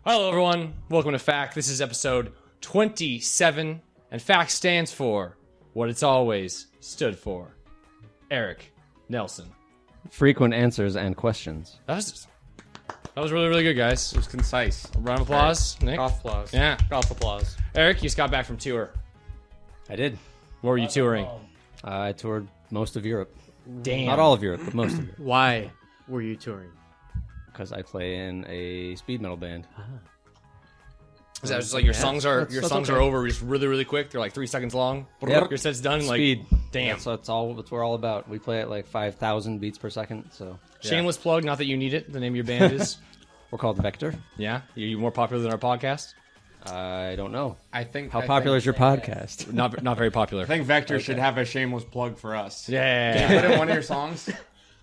Hello, everyone. Welcome to FAC. This is episode 27, and FAC stands for what it's always stood for. Erik Nelson. Frequent answers and questions. That was really, really good, guys. It was concise. A round of applause, Nick. Golf applause. Yeah. Golf applause. Erik, you just got back from tour. I did. Where were you touring? I toured most of Europe. Damn. Not all of Europe, but most of Europe. Why were you touring? Because I play in a speed metal band. Is that just like your songs are that's okay. over just really, really quick? They're like 3 seconds long. Yep. Your set's done. Speed. Like, damn. That's what we're all about. We play at like 5,000 beats per second. So Shameless plug. Not that you need it. The name of your band is. we're called Vector. Yeah. Are you more popular than our podcast? I don't know. I think. How popular is your podcast? Not very popular. I think Vector should have a shameless plug for us. Yeah. Can you put in one of your songs?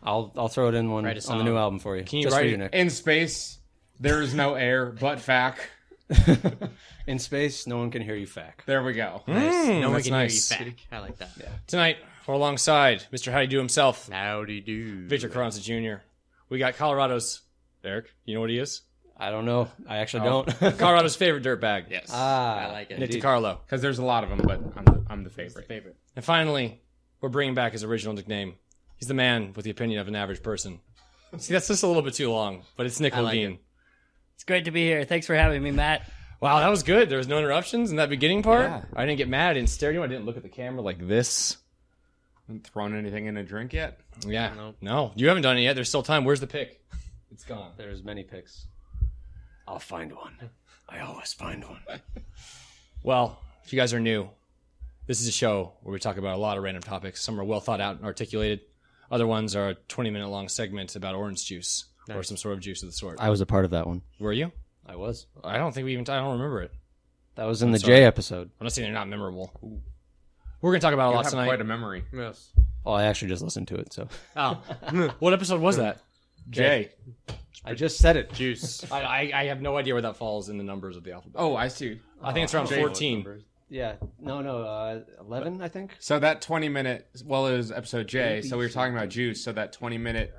I'll throw it in one Write a on the song. new album for you. Can you Just write for you, it Nick. In space, there is no air but FAC. In space, no one can hear you. Fact. There we go. No one that's can nice. hear you back. I like that. Yeah. Tonight, we're alongside Mr. Howdy Do himself, Howdy do. Victor Carranza Jr. We got Colorado's, Erik, you know what he is? I don't know. I actually Oh. don't. Colorado's favorite dirtbag. Yes. I like it. Nick Indeed. DiCarlo. Because there's a lot of them, but I'm the favorite. And finally, we're bringing back his original nickname. He's the man with the opinion of an average person. See, that's just a little bit too long, but it's Nick I like Levine. it. It's great to be here. Thanks for having me, Matt. Wow, that was good. There was no interruptions in that beginning part. Yeah. I didn't get mad. I didn't stare at you. I didn't look at the camera like this. Haven't thrown anything in a drink yet? Yeah. No, you haven't done it yet. There's still time. Where's the pick? It's gone. There's many picks. I'll find one. I always find one. Well, if you guys are new, this is a show where we talk about a lot of random topics. Some are well thought out and articulated. Other ones are a 20-minute long segment about orange juice or some sort of juice of the sort. I was a part of that one. Were you? I was. I don't think I don't remember it. That was in the sorry. J episode. I'm not saying they're not memorable. We're going to talk about a You lot have tonight. quite a memory. Yes. Oh, I actually just listened to it, so. Oh, What episode was that? Jay. I just said it. juice. I have no idea where that falls in the numbers of the alphabet. Oh, I see. I think it's around 14. Yeah. No, 11, I think. So that 20-minute, well, it was episode J, so we were talking about juice, so that 20-minute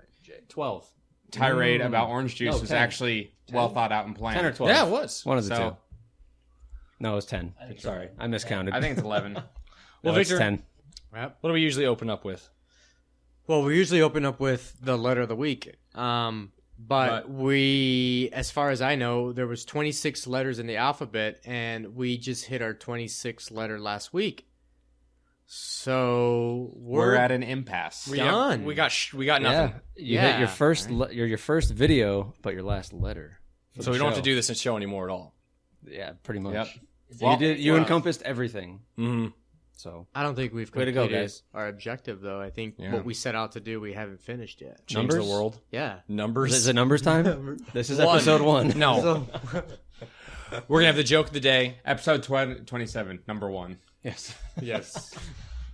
12. tirade about orange juice No, was 10. actually well thought out and planned. 10 or 12. Yeah, it was. One of the So- two. No, it was 10. Sorry. I miscounted. I think it's 11. Well, no, it's Victor, 10. Yep. what do we usually open up with? Well, we usually open up with the letter of the week. But we, as far as I know, there was 26 letters in the alphabet, and we just hit our 26th letter last week. So We're at an impasse. done. We got Yeah. nothing. You hit your Yeah. first your first video, but your last letter. for So the we don't have show. to do this in show anymore at all. Yeah, pretty much. Yep. You encompassed everything. Mm-hmm. So I don't think we've Way to completed go, guys. our objective, though. I think Yeah. what we set out to do, we haven't finished yet. Change Numbers? the world. Yeah. Numbers. is it numbers time? This is One. episode 1. No. We're going to have the joke of the day. Episode 27, number 1. Yes. Yes.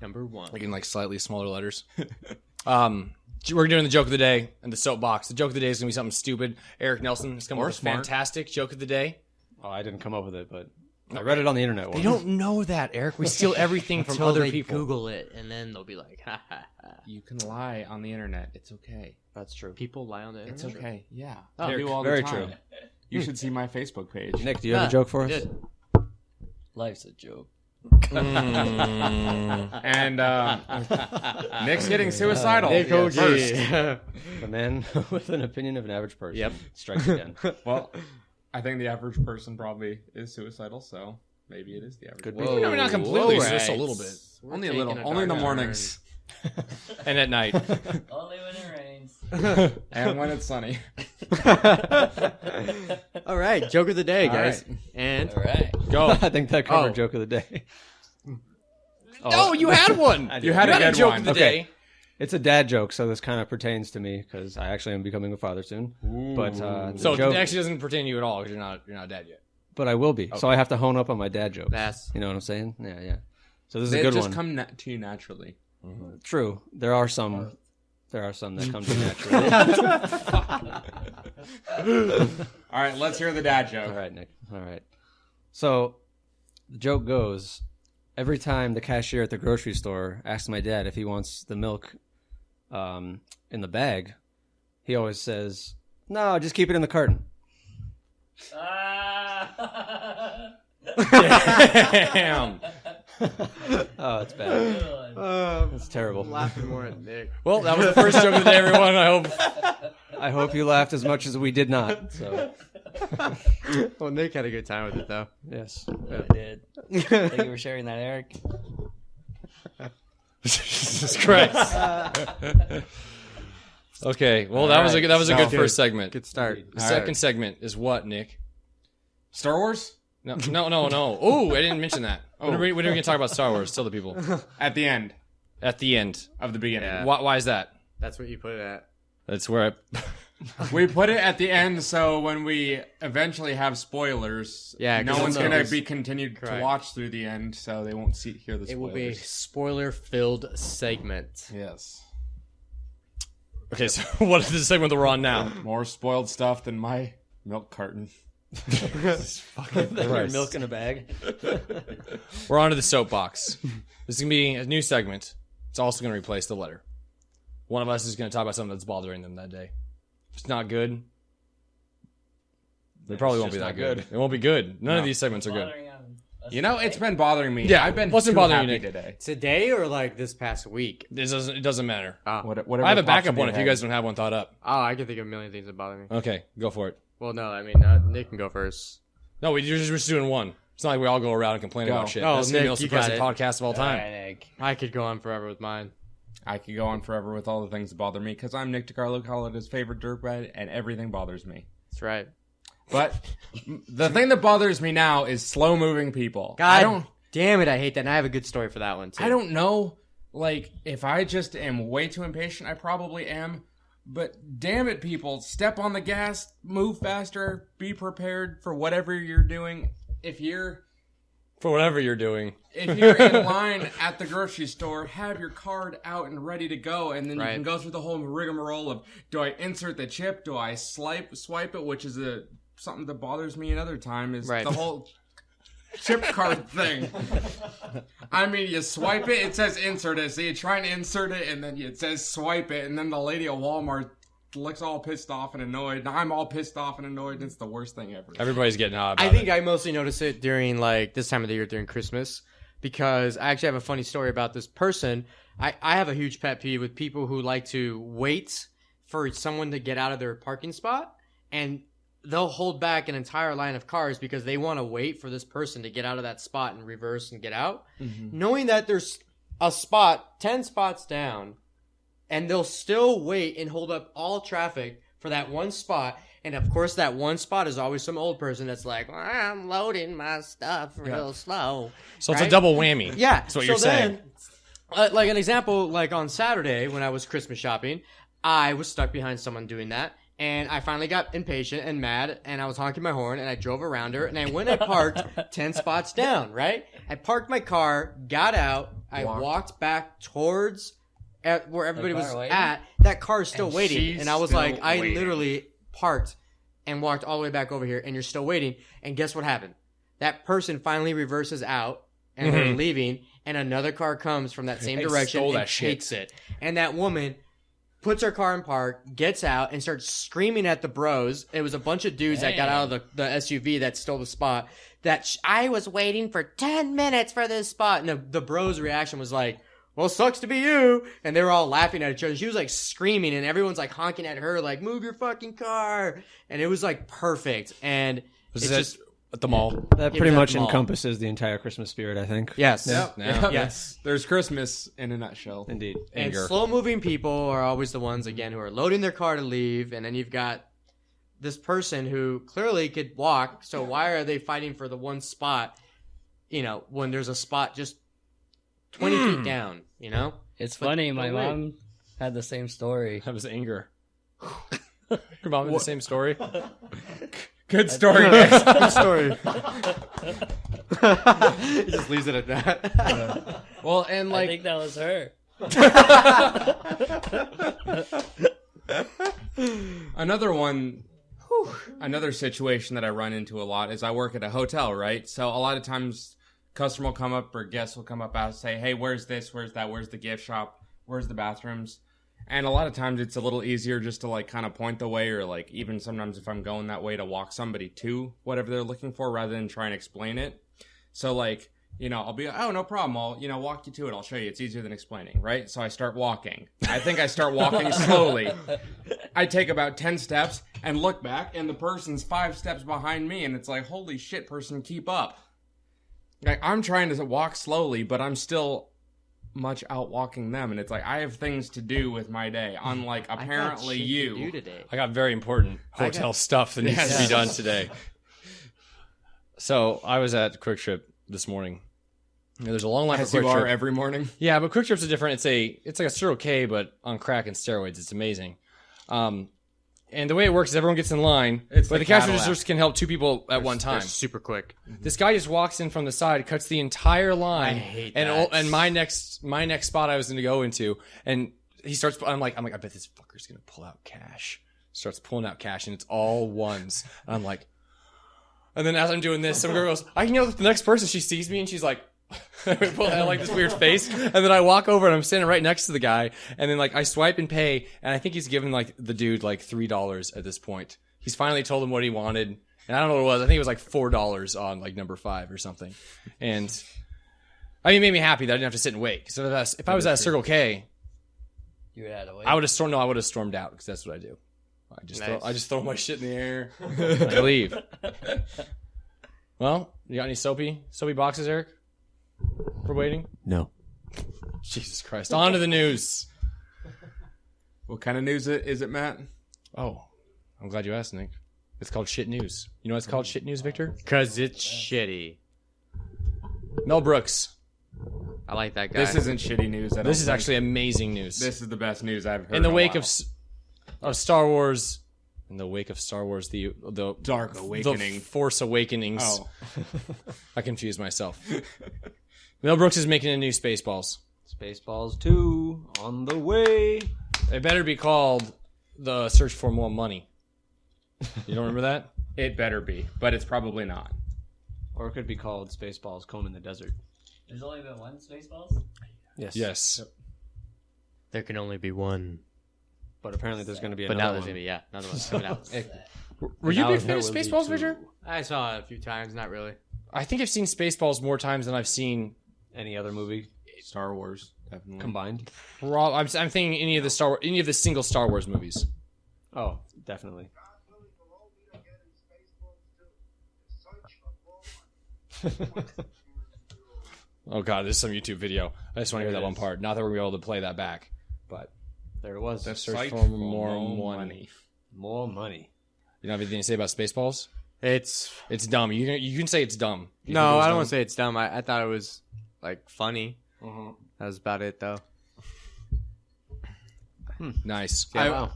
Number 1. Like in like slightly smaller letters. We're doing the joke of the day and the soapbox. The joke of the day is going to be something stupid. Erik Nelson has come up with a smart. fantastic joke of the day. Oh, I didn't come up with it, but I read it on the internet They once. don't know that, Erik. We steal everything from Until other they people. Google it, and then they'll be like, ha ha ha. You can lie on the internet. It's okay. That's true. People lie on the internet. It's okay. Yeah. Oh, I do all the very time. true. You should see my Facebook page. Nick, do you have a joke for us? did. Life's a joke. And Nick's getting suicidal. Nick First. OG. The man with an opinion of an average person. Yep. Strikes again. Well, I think the average person probably is suicidal, so maybe it is the average. Could person. be. No, not completely, Whoa, just a right. little bit. We're Only a taking little. Only in the dark mornings. And at night. Only when it rains. And when it's sunny. turn. All right, joke of the day, guys. right. And All right. Go. I think that covered Oh. joke of the day. Oh, you had one. I did. You had You a good joke one. of the Okay. day. It's a dad joke, so this kind of pertains to me because I actually am becoming a father soon. But the So joke, it actually doesn't pertain to you at all because you're not dead yet. but I will be. So I have to hone up on my dad jokes. that's You know what I'm saying? Yeah. So this is They a good just one. come to you naturally. True. There are some that come to me naturally. All right, let's hear the dad joke. All right, Nick. All right. So the joke goes, every time the cashier at the grocery store asks my dad if he wants the milk in the bag, he always says, "No, just keep it in the carton." Damn. Oh, it's bad. Good one. It's terrible. I'm laughing more at Nick. Well, that was the first joke of the day, everyone. I hope you laughed as much as we did not. So, Well, Nick had a good time with it, though. yes. I did. Thank you for sharing that, Eric. Jesus Christ. Okay, well, that was a good first segment. Good start. The second segment is what, Nick? Star Wars No. Oh, I didn't mention that. When are we going to talk about Star Wars? Tell the people. at the end At the end. of the beginning. Yeah. Why is that? That's what you put it at. That's where I... We put it at the end so when we eventually have spoilers, Yeah, 'cause no one's it's going to always- be continued to Correct. watch through the end, so they won't hear the spoilers. It will be a spoiler-filled segment. Yes. Okay, so what is the segment that we're on now? More spoiled stuff than my milk carton. Your milk in a bag. We're on to the soapbox. This is going to be a new segment. It's also going to replace the letter. One of us is going to talk about something that's bothering them that day. If it's not good, they probably won't be that good. It won't be good. None of these segments are good. Bothering him. You know, it's been bothering me. Yeah, I've been what's been too bothering you, happy Nick? today. Today or like this past week? It doesn't matter. Whatever I have a pops backup in one your if you head. guys don't have one thought up. Oh, I can think of a million things that bother me. Okay, go for it. Well, no, I mean, Nick can go first. No, we're just doing one. It's not like we all go around and complain Go. about shit. Oh, That's going to be the Nick, most you got depressing it. podcast of all All time. right, Nick. I could go on forever with mine. I could go on forever with all the things that bother me because I'm Nick DiCarlo, Canada's favorite dirtbag, and everything bothers me. That's right. But the thing that bothers me now is slow-moving people. God damn it, I hate that. And I have a good story for that one, too. I don't know, like, if I just am way too impatient, I probably am. But damn it, people, step on the gas, move faster, be prepared for whatever you're doing. If you're For whatever you're doing. in line at the grocery store, have your card out and ready to go, and then you Right. can go through the whole rigmarole of, do I insert the chip? Do I swipe it? Which is something that bothers me another time, is Right. the whole chip card thing. I mean, you swipe it, it says insert it, so you try and insert it, and then it says swipe it, and then the lady at Walmart looks all pissed off and annoyed, and I'm all pissed off and annoyed, and it's the worst thing ever. Everybody's getting hot about I think it. I mostly notice it during like this time of the year during Christmas because I actually have a funny story about this person. I have a huge pet peeve with people who like to wait for someone to get out of their parking spot and they'll hold back an entire line of cars because they want to wait for this person to get out of that spot and reverse and get out, knowing that there's a spot 10 spots down and they'll still wait and hold up all traffic for that one spot. And of course, that one spot is always some old person that's like, I'm loading my stuff real slow. So it's a right? double whammy. Yeah. That's what you're saying. Like an example, like on Saturday when I was Christmas shopping, I was stuck behind someone doing that. And I finally got impatient and mad, and I was honking my horn, and I drove around her, and I went and parked 10 spots down, right? I parked my car, got out, I walked back towards where everybody was waiting? at. That car is still And waiting. she's And I was still like, I waiting. literally parked and walked all the way back over here, and you're still waiting. And guess what happened? That person finally reverses out, and they're leaving, and another car comes from that same They direction stole and that shit. takes it. And that woman puts her car in park, gets out, and starts screaming at the bros. It was a bunch of dudes that got out of the SUV that stole the spot. I was waiting for 10 minutes for this spot. And the bros' reaction was like, well, sucks to be you. And they were all laughing at each other. She was like screaming, and everyone's like honking at her, like, move your fucking car. And it was like perfect. And Was it's that just, at the mall? That It pretty was at much the mall. encompasses the entire Christmas spirit, I think. yes. Yep. Yeah. Yes. There's Christmas in a nutshell. Indeed. And Anger. slow-moving people are always the ones, again, who are loading their car to leave, and then you've got this person who clearly could walk, so why are they fighting for the one spot, when there's a spot just 20 feet down, It's funny. My wait. mom had the same story. That was anger. Your mom had the same story? Good story, Nick. Good story. He just leaves it at that. Well, and I like, think that was her. another situation that I run into a lot is I work at a hotel, right? So a lot of times customer will come up or guests will come up and say, hey, where's this? Where's that? Where's the gift shop? Where's the bathrooms? And a lot of times it's a little easier just to like kind of point the way, or like even sometimes if I'm going that way, to walk somebody to whatever they're looking for rather than try and explain it. So like, you know, I'll be like, oh, no problem. I'll, you know, walk you to it. I'll show you. It's easier than explaining, right? So I start walking. I think I start walking slowly. I take about 10 steps and look back, and the person's 5 steps behind me, and it's like, holy shit, person, keep up. Like, I'm trying to walk slowly, but I'm still much out walking them, and it's like, I have things to do with my day, unlike apparently you. I got very important hotel stuff that needs to be done today. So I was at Quick Trip this morning. You know, there's a long line for As you Quick are Trip. every morning. Yeah, but Quick Trip's a different. It's like a Circle K, but on crack and steroids. It's amazing. And the way it works is everyone gets in line, It's but the the cash Cadillac. registers can help 2 people at one time. They're super quick. This guy just walks in from the side, cuts the entire line. I hate and that. And my next spot I was going to go into, and he starts. I'm like, I bet this fucker's going to pull out cash. Starts pulling out cash, and it's all ones. And I'm like, and then as I'm doing this, some girl goes, I can yell at the next person. She sees me, and she's like. I pull out like this weird face, and then I walk over and I'm standing right next to the guy, and then like I swipe and pay, and I think he's giving like the dude like $3 at this point. He's finally told him what he wanted, and I don't know what it was. I think it was like $4 on like number 5 or something, and I mean it made me happy that I didn't have to sit and wait. Because if I was at a Circle K, You would have to wait. I would have stormed. No, I would have stormed out because that's what I do. Nice. I just throw my shit in the air. I leave. Well, you got any soapy boxes, Eric? We're waiting. No. Jesus Christ. On to the news. What kind of news is it, Matt? Oh, I'm glad you asked, Nick. It's called shit news. You know why it's called shit news, Victor? Because it's shitty. Mel Brooks. I like that guy. This isn't shitty news. This is actually amazing news. This is the best news I've heard. in the in a wake while. of Star Wars, the Dark Awakening. the Force Awakenings. Oh, I confused myself. Mel Brooks is making a new Spaceballs. Spaceballs 2 on the way. It better be called The Search for More Money. You don't remember that? it better be, but it's probably not. Or it could be called Spaceballs Comb in the Desert. There's only been one Spaceballs? Yes. Yes. There can only be one. But apparently there's going to be But another now there's one. going to be, another one coming out. Were you a Now big there fan of will be Spaceballs, two. Victor? I saw it a few times, not really. I think I've seen Spaceballs more times than I've seen. Any other movie Star Wars, definitely. combined? I'm thinking any of the single Star Wars movies. Oh, definitely. Oh god, this is some YouTube video. I just want to hear There that it one is. part. Not that we're gonna be able to play that back, but There it was. search Sight for more money. More money. You don't have anything to say about Spaceballs? It's... It's dumb. You can say it's dumb. You think it No, was I don't dumb? want to say it's dumb. I thought it was, like, funny. That was about it, though. Nice. Yeah, wow.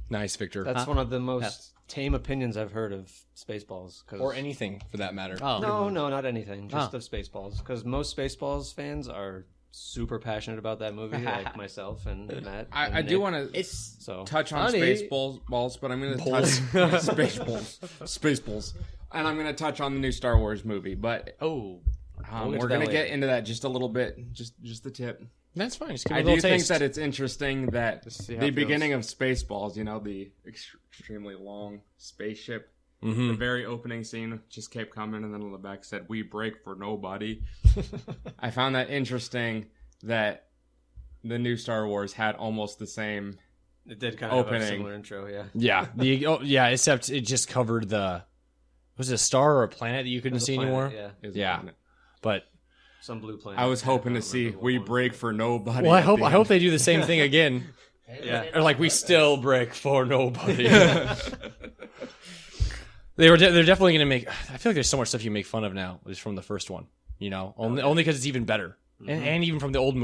Nice, Victor. That's one of the most tame opinions I've heard of Spaceballs. 'Cause- Or anything for that matter. Oh. No, not anything. Just Oh. of Spaceballs. Because most Spaceballs fans are super passionate about that movie, like myself and Matt. and I do Nick. want to It's... So touch on funny. Spaceballs, but I'm going to touch Spaceballs, and I'm going to touch on the new Star Wars movie. But Oh. We'll get to we're that going to get later. into that just a little bit, just the tip. That's fine. Just give it I a little do think taste. that it's interesting that Just see how the it feels. beginning of Spaceballs, you know, the extremely long spaceship, Mm-hmm. the very opening scene just kept coming, and then on the back said, "We break for nobody." I found that interesting that the new Star Wars had almost the same. it did kind of have a Opening. similar intro, yeah. Yeah. Except it just covered was it a star or a planet that you couldn't There's a see planet, anymore? Yeah. is Yeah. on it. But Some blue planet. I was hoping I to don't see remember what "We one. break for nobody." well, I at hope the I hope end. they do the same thing again. Yeah. Or like we still break for nobody. They're definitely gonna make. I feel like there's so much stuff you make fun of now just from the first one. You know, only because it's even better, and even from the old.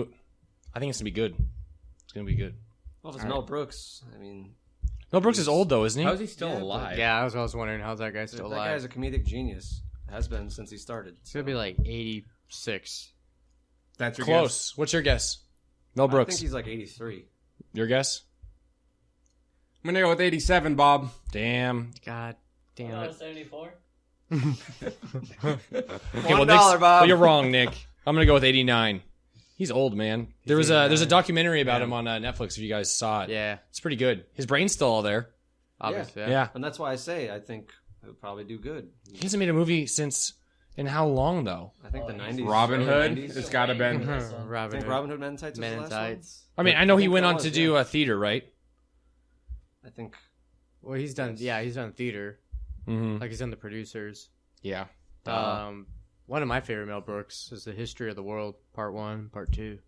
I think it's gonna be good. It's gonna be good. Well, if it's Mel Brooks, I mean, Mel Brooks is old though, isn't he? How is he still Yeah, but- alive? Yeah, I was wondering how's that guy still that alive. guy's a comedic genius. Has been since he started. It's going to be like 86. That's your Close. What's your guess? Mel I Brooks. think he's like 83. Your guess? I'm gonna go with 87, Bob. Damn. God damn Oh, it. 74? Okay, $1, Bob. Well, you're wrong, Nick. I'm gonna go with 89. He's old, man. There's a documentary about him on Netflix. If you guys saw it, Yeah, it's pretty good. His brain's still all there. obviously. Yeah. And that's why I say I think it would probably do good. He hasn't made a movie since. In how long though? I think the 90s. Robin early Hood. 90s. It's got to been. I Robin think Hood. Robin Hood Men in Tights was Men the in last Tights. I mean, I know he think went that on was, to do yeah. a theater, right? one. I think. Well, he's done. Yeah, he's done theater. Mm-hmm. Like he's done the producers. Yeah. One of my favorite Mel Brooks is The History of the World, Part 1, Part 2.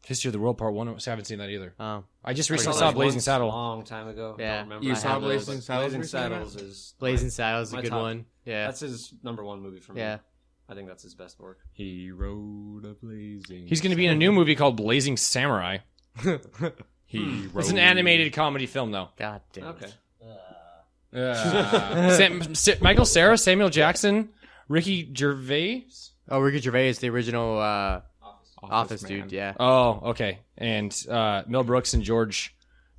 History of the World Part 1. I haven't seen that either. Oh, I just I recently saw saw that Blazing once Saddle. a long time ago. Yeah. I don't remember. You I saw have those, Blazing but Saddles Blazing recently, Saddles is Blazing Saddles is a my good top- one. Yeah, That's his #1 movie for me. yeah. I think that's his best work. He rode a blazing. He's going to be in a new movie called Blazing Samurai. He It's an animated comedy film, though. God damn. Okay. Michael Cera, Samuel Jackson, Ricky Gervais. Oh, Ricky Gervais, the original Office Man. dude. Yeah. Oh, okay. And Mel Brooks and George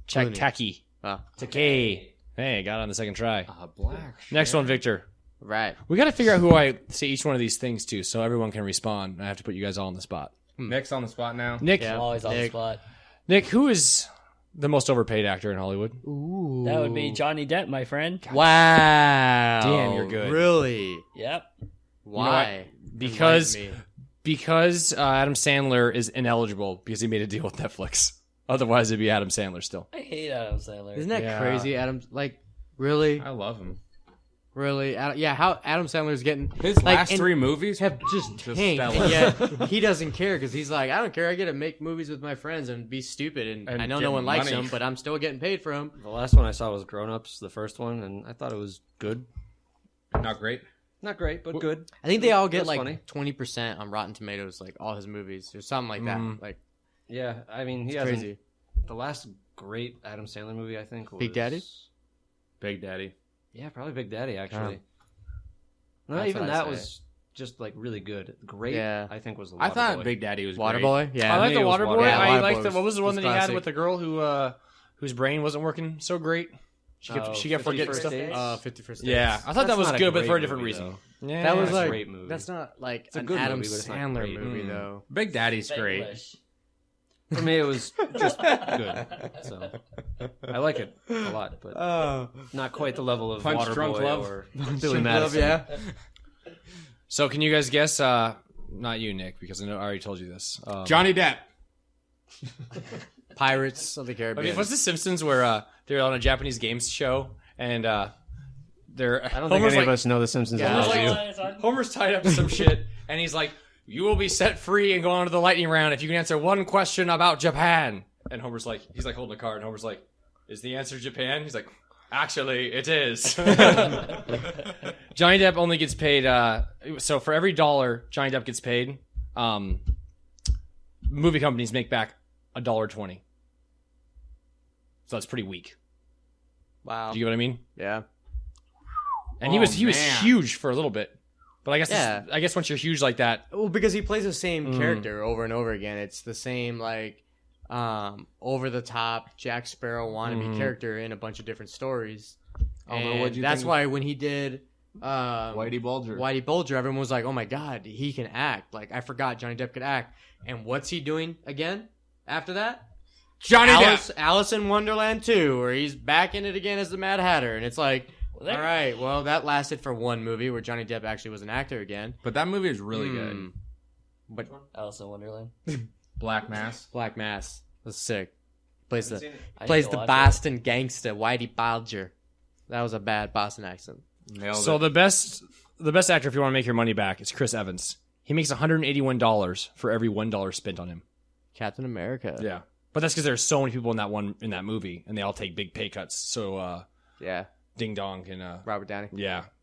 Clooney. Takei. Oh, Takei. Hey, got it on the second try. Black. Next one, Victor. right. We got to figure out who I say each one of these things to, so everyone can respond. I have to put you guys all on the spot. Nick's on the spot now. Nick, Yeah. I'm always on the Nick. spot. Nick, who is the most overpaid actor in Hollywood? Ooh. That would be Johnny Depp, my friend. Wow. Damn, you're good. Really? Yep. Why? Because Enlighten me. because Adam Sandler is ineligible because he made a deal with Netflix. Otherwise, it'd be Adam Sandler still. I hate Adam Sandler. Isn't that Yeah. crazy? Adam, like, really, I love him. really? Yeah. How Adam Sandler's getting His like, last and 3 movies have just Just tanked, stellar. and yet he doesn't care because he's like, I don't care. I get to make movies with my friends and be stupid, and And I know get no one likes money. them, but I'm still getting paid for them. The last one I saw was Grown Ups, the first one, and I thought it was good. not great. Not great, but good. I think they all It get was like funny. 20% on Rotten Tomatoes, like all his movies or something like that. Like Yeah, I mean, he it's hasn't. crazy. The last great Adam Sandler movie, I think, was Big Daddy? Big Daddy. Yeah, probably Big Daddy. Actually, no, That's even what I'd that say. was just like really good. Great, Yeah. I think was the. I thought Waterboy. Big Daddy was great. Waterboy, yeah. I like the it was Waterboy. Waterboy. Yeah, I like Waterboy the. What was the one was that he had classic. with the girl whose brain wasn't working so great? She kept 50 forgetting First stuff. Dates? 51st Dates. Yeah, I thought That's that was not a good, but for a great different movie, reason. though. Yeah, That was That's a like great movie. That's not like a an good Adam movie, but it's not Sandler great. movie though. Big Daddy's great. English. For me, it was just good. So I like it a lot, but not quite the level of Punch Drunk Waterboy Love. or Billy Madison. Yeah. So can you guys guess? Not you, Nick, because I know I already told you this. Johnny Depp. Pirates of the I Caribbean. mean, what's The Simpsons where they're on a Japanese games show and they're I don't think any of us know The Simpsons. Yeah. as well Homer's as like- you. Homer's tied up to some shit, and he's like, "You will be set free and go on to the lightning round if you can answer one question about Japan." And Homer's like, he's like holding a card, and Homer's like, "Is the answer Japan?" He's like, "Actually, it is." Johnny Depp only gets paid. So for every $1 Johnny Depp gets paid, movie companies make back $1.20. So that's pretty weak. wow. Do you get what I mean? Yeah. And Oh, he was man. huge for a little bit, but I guess Yeah. I guess once you're huge like that, Well, because he plays the same character over and over again. It's the same like over the top Jack Sparrow wannabe character in a bunch of different stories. Although, And what'd you that's think- why when he did Whitey Bulger. Whitey Bulger, everyone was like, "Oh my god, he can act!" Like I forgot Johnny Depp could act. And what's he doing again after that? Johnny Alice, Depp. Alice in Wonderland 2, where he's back in it again as the Mad Hatter, and it's like, Well, there- all right, well that lasted for one movie where Johnny Depp actually was an actor again. But that movie is really good. Mm. But Alice in Wonderland. Black Mass. Black Mass was sick. Plays the I plays need to the watch Boston gangster Whitey Bulger. That was a bad Boston accent. Nailed so it. the best actor if you want to make your money back is Chris Evans. He makes $181 for every $1 spent on him. Captain America. Yeah, but that's because there's so many people in that movie, and they all take big pay cuts. So Yeah. Ding Dong can Robert Downey.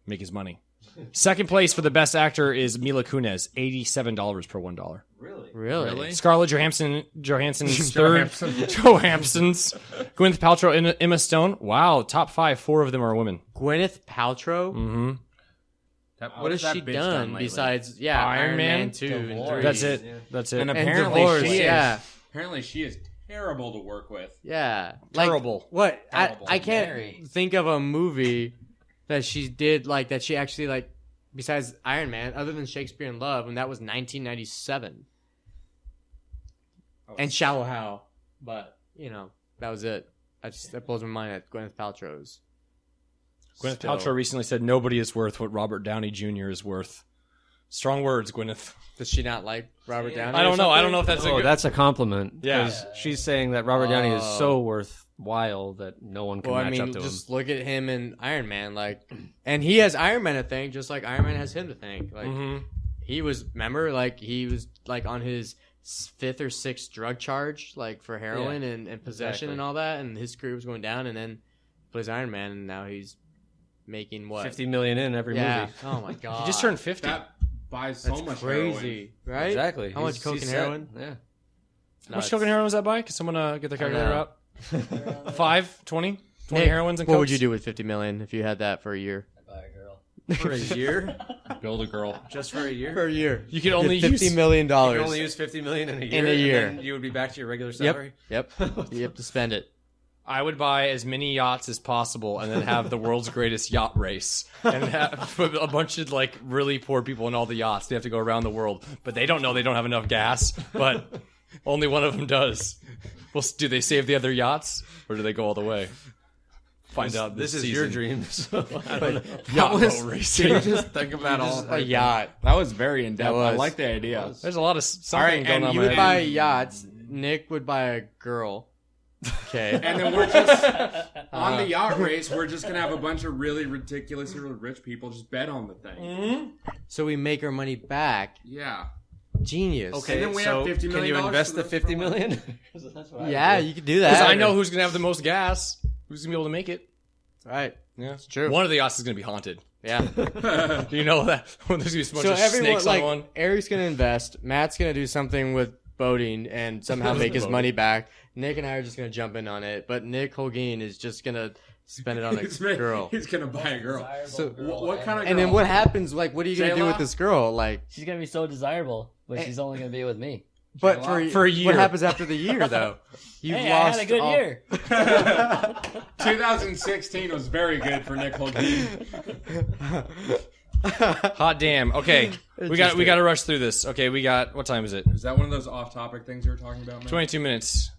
make his money. Second place for the best actor is Mila Kunis, $87 per $1. Really? Really? Scarlett Johansson's third. Johansson's. Gwyneth Paltrow, Emma Stone. Wow, top 5. 4 of them are women. Gwyneth Paltrow. Mm-hmm. What has she done besides Iron Man 2 and Divorce. 3? That's it. That's it. And And apparently Divorce, she is. yeah. Apparently she is terrible to work with. Yeah. Terrible. What? Terrible. I can't Mary. think of a movie that she did that she actually besides Iron Man, other than Shakespeare in Love, and that was 1997. and Shallow Hal. But that was it. That blows my mind at Gwyneth Paltrow's. Gwyneth Still. Paltrow recently said nobody is worth what Robert Downey Jr. is worth. Strong words, Gwyneth. Does she not like Robert Downey? I don't know. I don't know if that's a good... That's a compliment. Yeah. 'Cause she's saying that Robert Downey is so worthwhile that no one can Well, I match mean, up to just him. look at him in Iron Man, and he has Iron Man to thank, just like Iron Man has him to thank. He was on his 5th or 6th drug charge, for heroin and possession and all that, and his career was going down, and then he plays Iron Man, and now he's making what? $50 million in every movie. Oh my god. He just turned 50. That buys so much crazy, right? Exactly. How much coke and heroin? Yeah. How much coke and heroin was that by? Can someone get the calculator know. out? 5, 20? 20 Nick, heroines and what cokes? would you do with $50 million if you had that for a year? I buy a girl. For a year? Build a girl. Just for a year? For a year. You could only use... $50 million. You can only use $50 million in a year. In a year. And then you would be back to your regular salary? Yep. You have to spend it. I would buy as many yachts as possible and then have the world's greatest yacht race and have a bunch of really poor people in all the yachts. They have to go around the world, but they don't know they don't have enough gas, but only one of them does. Well, do they save the other yachts or do they go all the way? Find out This this is your season. dream. So I don't know. Yacht That was- boat racing. Can you just think about all A yacht. That was very in depth. That I was. like the idea. There's a lot of something All right, going and on. you in would my Buy head. yachts. Nick would buy a girl. Okay. And then we're just on the yacht race. We're just gonna have a bunch of really ridiculously rich people just bet on the thing. So we make our money back. Yeah. Genius. Okay, And then we so have $50 can million you invest for the the- $50 million? That's what I Yeah, would do. you could do that. Because I know who's going to have the most gas. Who's going to be able to make it. Right. Yeah, It's true. One of the yachts is going to be haunted. Yeah. Do you know that? There's going to be a bunch So of everyone, snakes on one. Eric's gonna invest. Matt's gonna do something with boating and somehow make his money back. Nick and I are just gonna jump in on it, but Nick Holguin is just gonna spend it on a girl. He's gonna buy a girl. Desirable So, girl what kind of And then girl? what happens? What are you gonna do J-Lo? with this girl? She's gonna be so desirable, but she's only gonna be with me. But For a year. what happens after the year though? You've Hey, lost I had a good all- year. 2016 was very good for Nick Holguin. Hot damn. Okay, we got to rush through this. Okay, we got what time is it? Is that one of those off-topic things you were talking about, man? 22 minutes.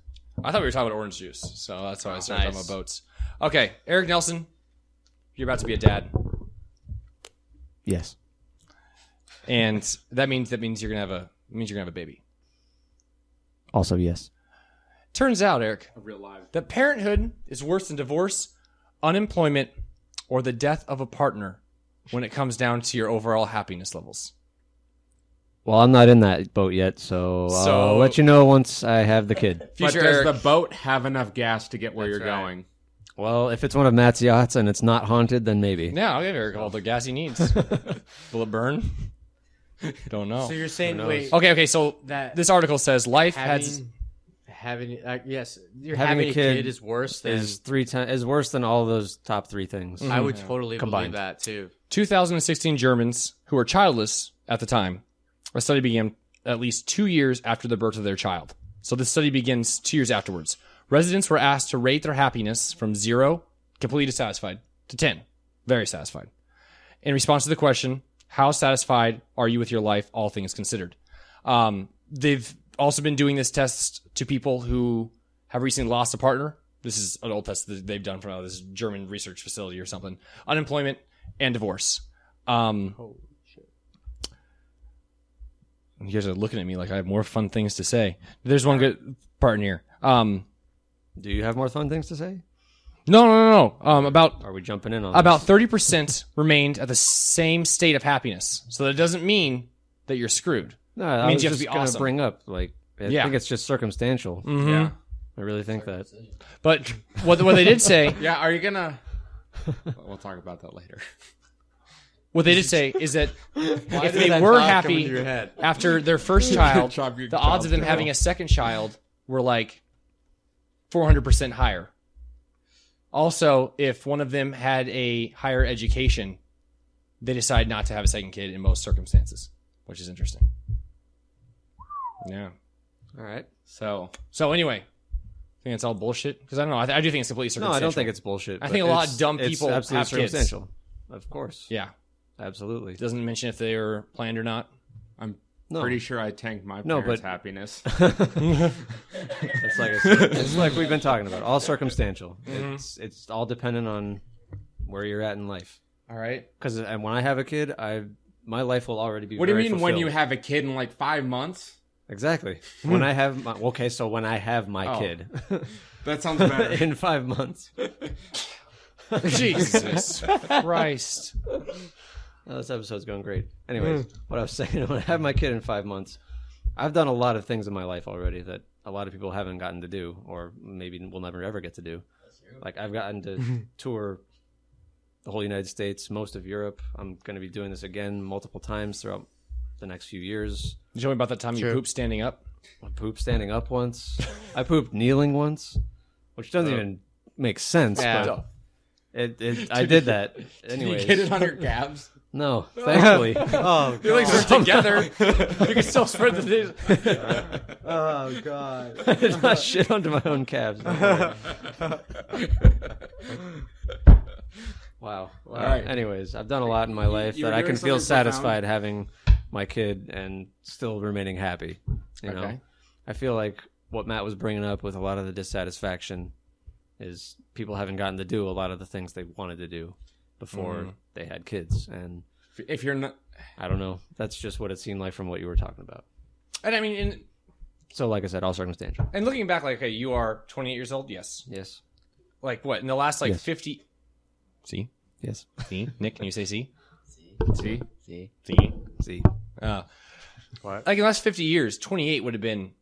I thought we were talking about orange juice, so that's why I started talking Nice. about boats. Okay, Eric Nelson, you're about to be a dad, Yes. and that means you're gonna have a baby. Also yes. Turns out, Eric, A real live. that parenthood is worse than divorce, unemployment, or the death of a partner when it comes down to your overall happiness levels. Well, I'm not in that boat yet, so So- I'll let you know once I have the kid. But Future does Eric, the boat have enough gas to get where That's you're right. going? Well, if it's one of Matt's yachts and it's not haunted, then maybe. yeah, I'll give Eric all the gas he needs. Will it burn? Don't know. So you're saying knows? wait Okay, so that this article says life has... having yes, you're Having having a a kid kid is worse than is worse than all those top three things. I would totally Combined. believe that too. 2016 Germans who were childless at the time. A study began at least 2 years after the birth of their child. So this study begins 2 years afterwards. Residents were asked to rate their happiness from 0, completely dissatisfied, to 10, very satisfied. In response to the question, how satisfied are you with your life, all things considered? They've also been doing this test to people who have recently lost a partner. This is an old test that they've done from this German research facility or something. Unemployment and divorce. Holy shit. You guys are looking at me like I have more fun things to say. There's one good part in here. Do you have more fun things to say? No. About Are we jumping in on about this? 30% remained at the same state of happiness. So that doesn't mean that you're screwed. No, I means was you have to just be gonna awesome. bring up I Yeah. think it's just circumstantial. Mhm. Yeah. I really think that. But what they did say, Yeah, are you gonna... We'll talk about that later. what they did say is that if does they that were thought come happy into your head? after their first child, Chop your the odds of them child. having a second child were like 400% higher. Also, if one of them had a higher education, they decide not to have a second kid in most circumstances, which is interesting. Yeah. All right. So anyway, I think it's all bullshit because I don't know. I do think it's completely No, circumstantial. I don't think it's bullshit. I but think a lot of it's- dumb it's people absolutely have kids. circumstantial. Of course. Yeah. Absolutely. It doesn't mention if they were planned or not. I'm No. Pretty sure I tanked my No, parents' but- happiness. It's like I said, it's like we've been talking about. All circumstantial. Mm-hmm. It's all dependent on where you're at in life. All right. Because when I have a kid, my life will already be. What do you very mean when you fulfilled. have a kid in like 5 months? Exactly. When I have my so when I have my Oh. kid That sounds better. in 5 months. Jesus Christ. Oh, this episode's going great. Anyways, what I was saying, when I have my kid in 5 months, I've done a lot of things in my life already that a lot of people haven't gotten to do, or maybe will never ever get to do. Like I've gotten to tour the whole United States, most of Europe. I'm going to be doing this again multiple times throughout the next few years. Did you tell me about that time you True. pooped standing up? I pooped standing up once. I pooped kneeling once, which doesn't even make sense. Yeah. But I did that. Anyways, You get it on your calves? no, thankfully. Oh, Your legs are together. You can still spread the days. oh God. I did not shit onto my own calves. Don't worry. Wow. All right. Anyways, I've done a lot in my life you that were I doing can feel something profound? satisfied having my kid and still remaining happy. You know, Okay. I feel like what Matt was bringing up with a lot of the dissatisfaction is people haven't gotten to do a lot of the things they wanted to do before they had kids, and If you're not, I don't know. That's just what it seemed like from what you were talking about. And I mean, So, like I said, all circumstantial. and looking back, like, okay, you are 28 years old. Yes. Yes. Like what? In the last like Yes. 50. See? Yes. See? Nick, can you say see? see, See? See? See. Like in the last 50 years, 28 would have been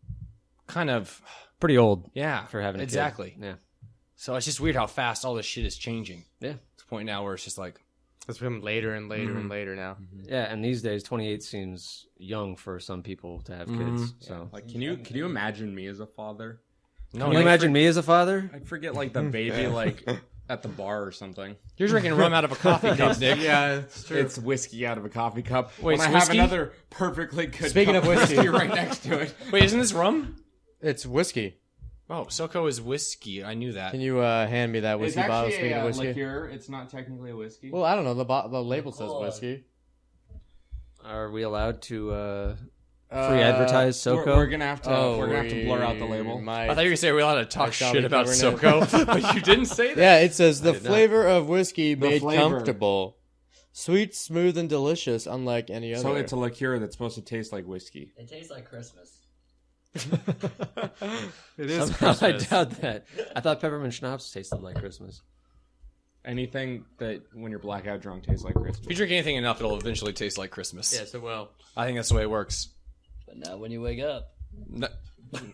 kind of, Pretty old yeah, for having a kid. exactly. Yeah. So it's just weird how fast all this shit is changing. Yeah. To the point now where it's just like, It's become later and later and later now. Yeah, and these days, 28 seems young for some people to have kids. So, like, can you imagine me as a father? no, can you Nick, imagine me as a father? I'd forget like the baby like at the bar or something. you're drinking rum out of a coffee cup, Nick. Yeah, it's true. It's whiskey out of a coffee cup. Wait, when I it's have whiskey? another perfectly good Speaking cup of whiskey. right next to it. Wait, isn't this rum? It's whiskey. Oh, SoCo is whiskey. I knew that. Can you hand me that It's whiskey bottle? actually Speaking a of whiskey. liqueur. It's not technically a whiskey. Well, I don't know. The label says Cool. whiskey. Are we allowed to free advertise SoCo? We're gonna have to. we're gonna have to blur out the label. I thought you were going to say we're allowed to talk I shall shit be about covering SoCo, but you didn't say that. Yeah, it says the did not. flavor of whiskey made flavor. comfortable, sweet, smooth, and delicious, unlike any other. So it's a liqueur that's supposed to taste like whiskey. It tastes like Christmas. it is Somehow I doubt that. I thought peppermint schnapps tasted like Christmas. Anything that when you're blackout drunk tastes like Christmas. If you drink anything enough, it'll eventually taste like Christmas. Yes, it will. I think that's the way it works. But not when you wake up. No,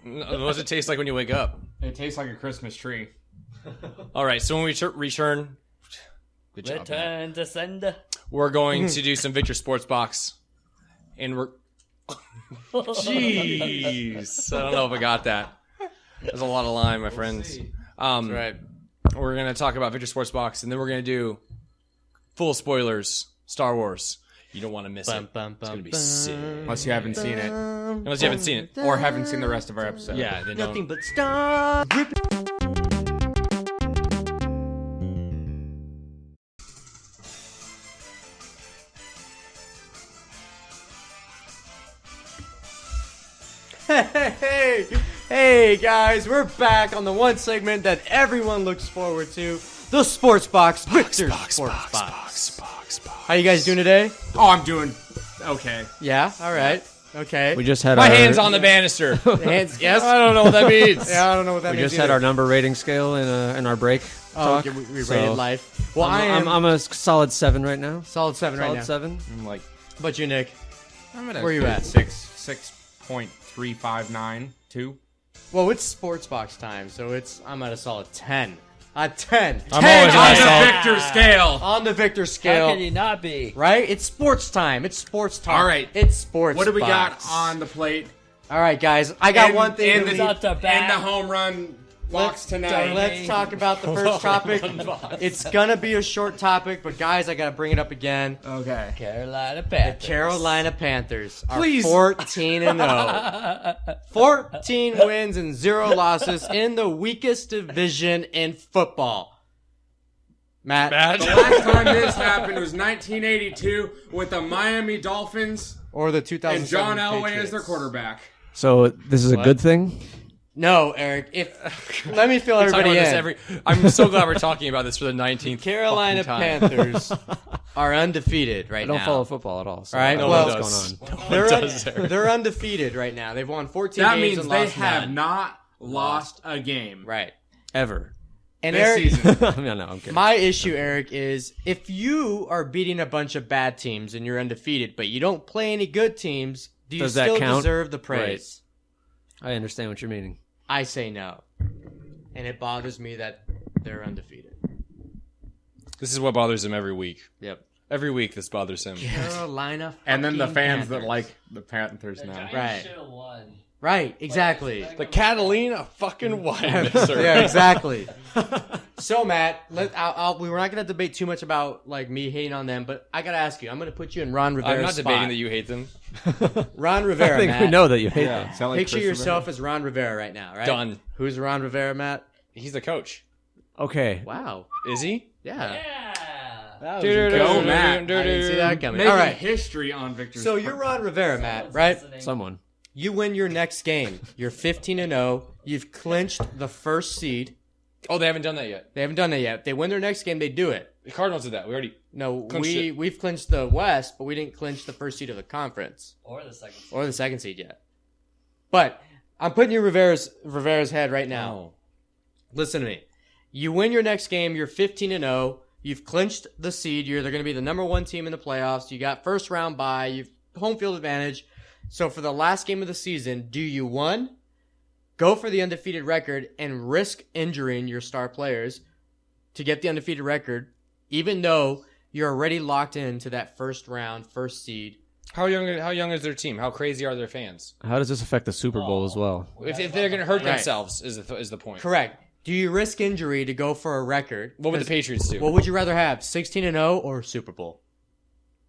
what does it taste like when you wake up? It tastes like a Christmas tree. All right, so when we return, good job, Matt. Return to sender. We're going to do some Victor Sports Box, and we're. Jeez, I don't know if I got that. There's a lot of lime, my friends. Right. We're gonna talk about Victor Sports Box, and then we're gonna do full spoilers. Star Wars. You don't want to miss it. It's gonna be sick. Unless you haven't seen it. Unless you haven't seen it. Or haven't seen the rest of our episode. Yeah, then Nothing don't. but Star. Hey guys, we're back on the one segment that everyone looks forward to, the Sports Box, Victor's Sports Box. How you guys doing today? Oh, I'm doing okay. Yeah, all right, okay. We just had My our hand's on the banister. Hands, yes. I don't know what that means. Yeah, I don't know what that we means. just had our number rating scale in our break Oh, talk. okay, we so rated life. Well, I'm a solid 7 right now. solid 7 right Solid now. 7. I'm like, But you, Nick, I'm at Where you at? 6.3592. well, it's Sports Box time, so I'm at a solid 10. A 10. I'm 10 always on on the a Victor scale. on the Victor How scale. can you not be? Right? It's sports time. It's sports time. All right. It's sports. What do we got box. on the plate? All right, guys. I got one thing. in to the, leave. Up to in bat. the home run box tonight. Let's talk about the first topic. It's gonna be a short topic, but guys, I gotta bring it up again. Okay. Carolina Panthers. Carolina Panthers are Please. 14-0. 14 wins and 0 losses in the weakest division in football. Matt. The last time this happened was 1982 with the Miami Dolphins Or the 2007 and John Elway Patriots. as their quarterback. So this is a good thing? No, Eric. Let me fill Talking everybody about in. this I'm so glad we're talking about this for the 19th Carolina fucking time. Panthers are undefeated right I don't now. follow football at all. So All right, I don't well- know what's going on. They're undefeated right now. They've won 14 That games means and they lost have none. not lost a game. Right. Ever. And This Eric, season. No, I'm kidding. my issue, Eric, is if you are beating a bunch of bad teams and you're undefeated, but you don't play any good teams, do you Does that still count? deserve the praise? I understand what you're meaning. I say no. And it bothers me that they're undefeated. This is what bothers him every week. Yep. Every week this bothers him. Carolina And then the fucking fans Panthers. that like the Panthers The now. Giants Right. should have won. Right, exactly. The Catalina fucking wine mixer. Yeah, exactly. So Matt, we were not going to debate too much about like me hating on them, but I got to ask you. I'm going to put you in Ron Rivera's I'm not spot. debating that you hate them. Ron Rivera, I think Matt. we know that you hate Yeah. them. Sound like Picture Chris yourself as Ron Rivera right now, right? Done. Who's Ron Rivera, Matt? He's the coach. Okay. Wow. Is he? Yeah. Yeah. That was Go, incredible. Matt. I didn't see that coming. Making All right. history on Victor's So you're Ron Rivera, Matt, right? Someone. You win your next game. You're 15-0. You've clinched the first seed. Oh, they haven't done that yet. They haven't done that yet. If they win their next game, they do it. The Cardinals did that. We already. No, Clinched it. we've clinched the West, but we didn't clinch the first seed of the conference Or the second. or the second seed yet. But I'm putting you Rivera's head right now. No. Listen to me. You win your next game. You're 15-0. You've clinched the seed. They're going to be the number one team in the playoffs. You got first round bye. You've home field advantage. So for the last game of the season, do you one, go for the undefeated record and risk injuring your star players to get the undefeated record, even though you're already locked into that first round, first seed? How young is their team? How crazy are their fans? How does this affect the Super Bowl as well? If they're going to hurt Right. themselves, is the point. Correct. Do you risk injury to go for a record? What would the 'Cause Patriots do? What would you rather have, 16-0 or Super Bowl?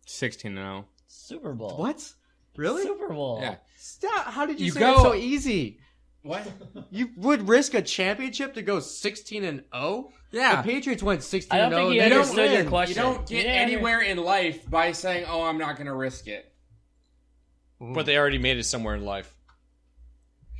16-0. Super Bowl. What? Really? Super Bowl. Yeah. Stop. How did you, You say go- it's so easy? What? You would risk a championship to go 16-0? Yeah. The Patriots went 16-0. I don't think he They don't understood your win. question. You don't get Yeah. anywhere in life by saying, "Oh, I'm not going to risk it." But they already made it somewhere in life.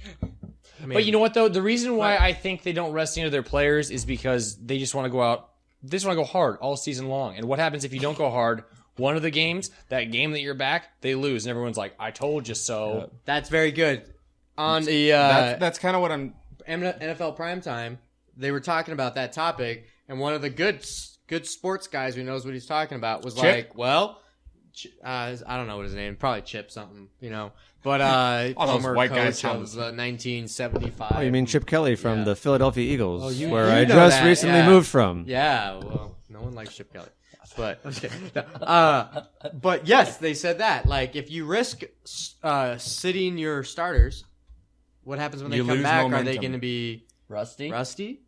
I mean, But you know what though? The reason why I think they don't rest any of their players is because they just want to go out. They just want to go hard all season long. And what happens if you don't go hard? One of the games, that game that you're back, they lose, and everyone's like, "I told you so." that's very good. On the That's kind of what I'm. NFL primetime, they were talking about that topic, and one of the good sports guys who knows what he's talking about was Chip? like, well, I don't know what his name, probably Chip something, you know. But All those former white guys coach sound of 1975. Oh, you mean Chip Kelly from Yeah. the Philadelphia Eagles, Oh, you where know I just that, recently yeah. moved from. Yeah, well, no one likes Chip Kelly. But but yes, they said that. Like, if you risk sitting your starters, what happens when they You come lose back? Are they momentum. going to be Rusty. rusty?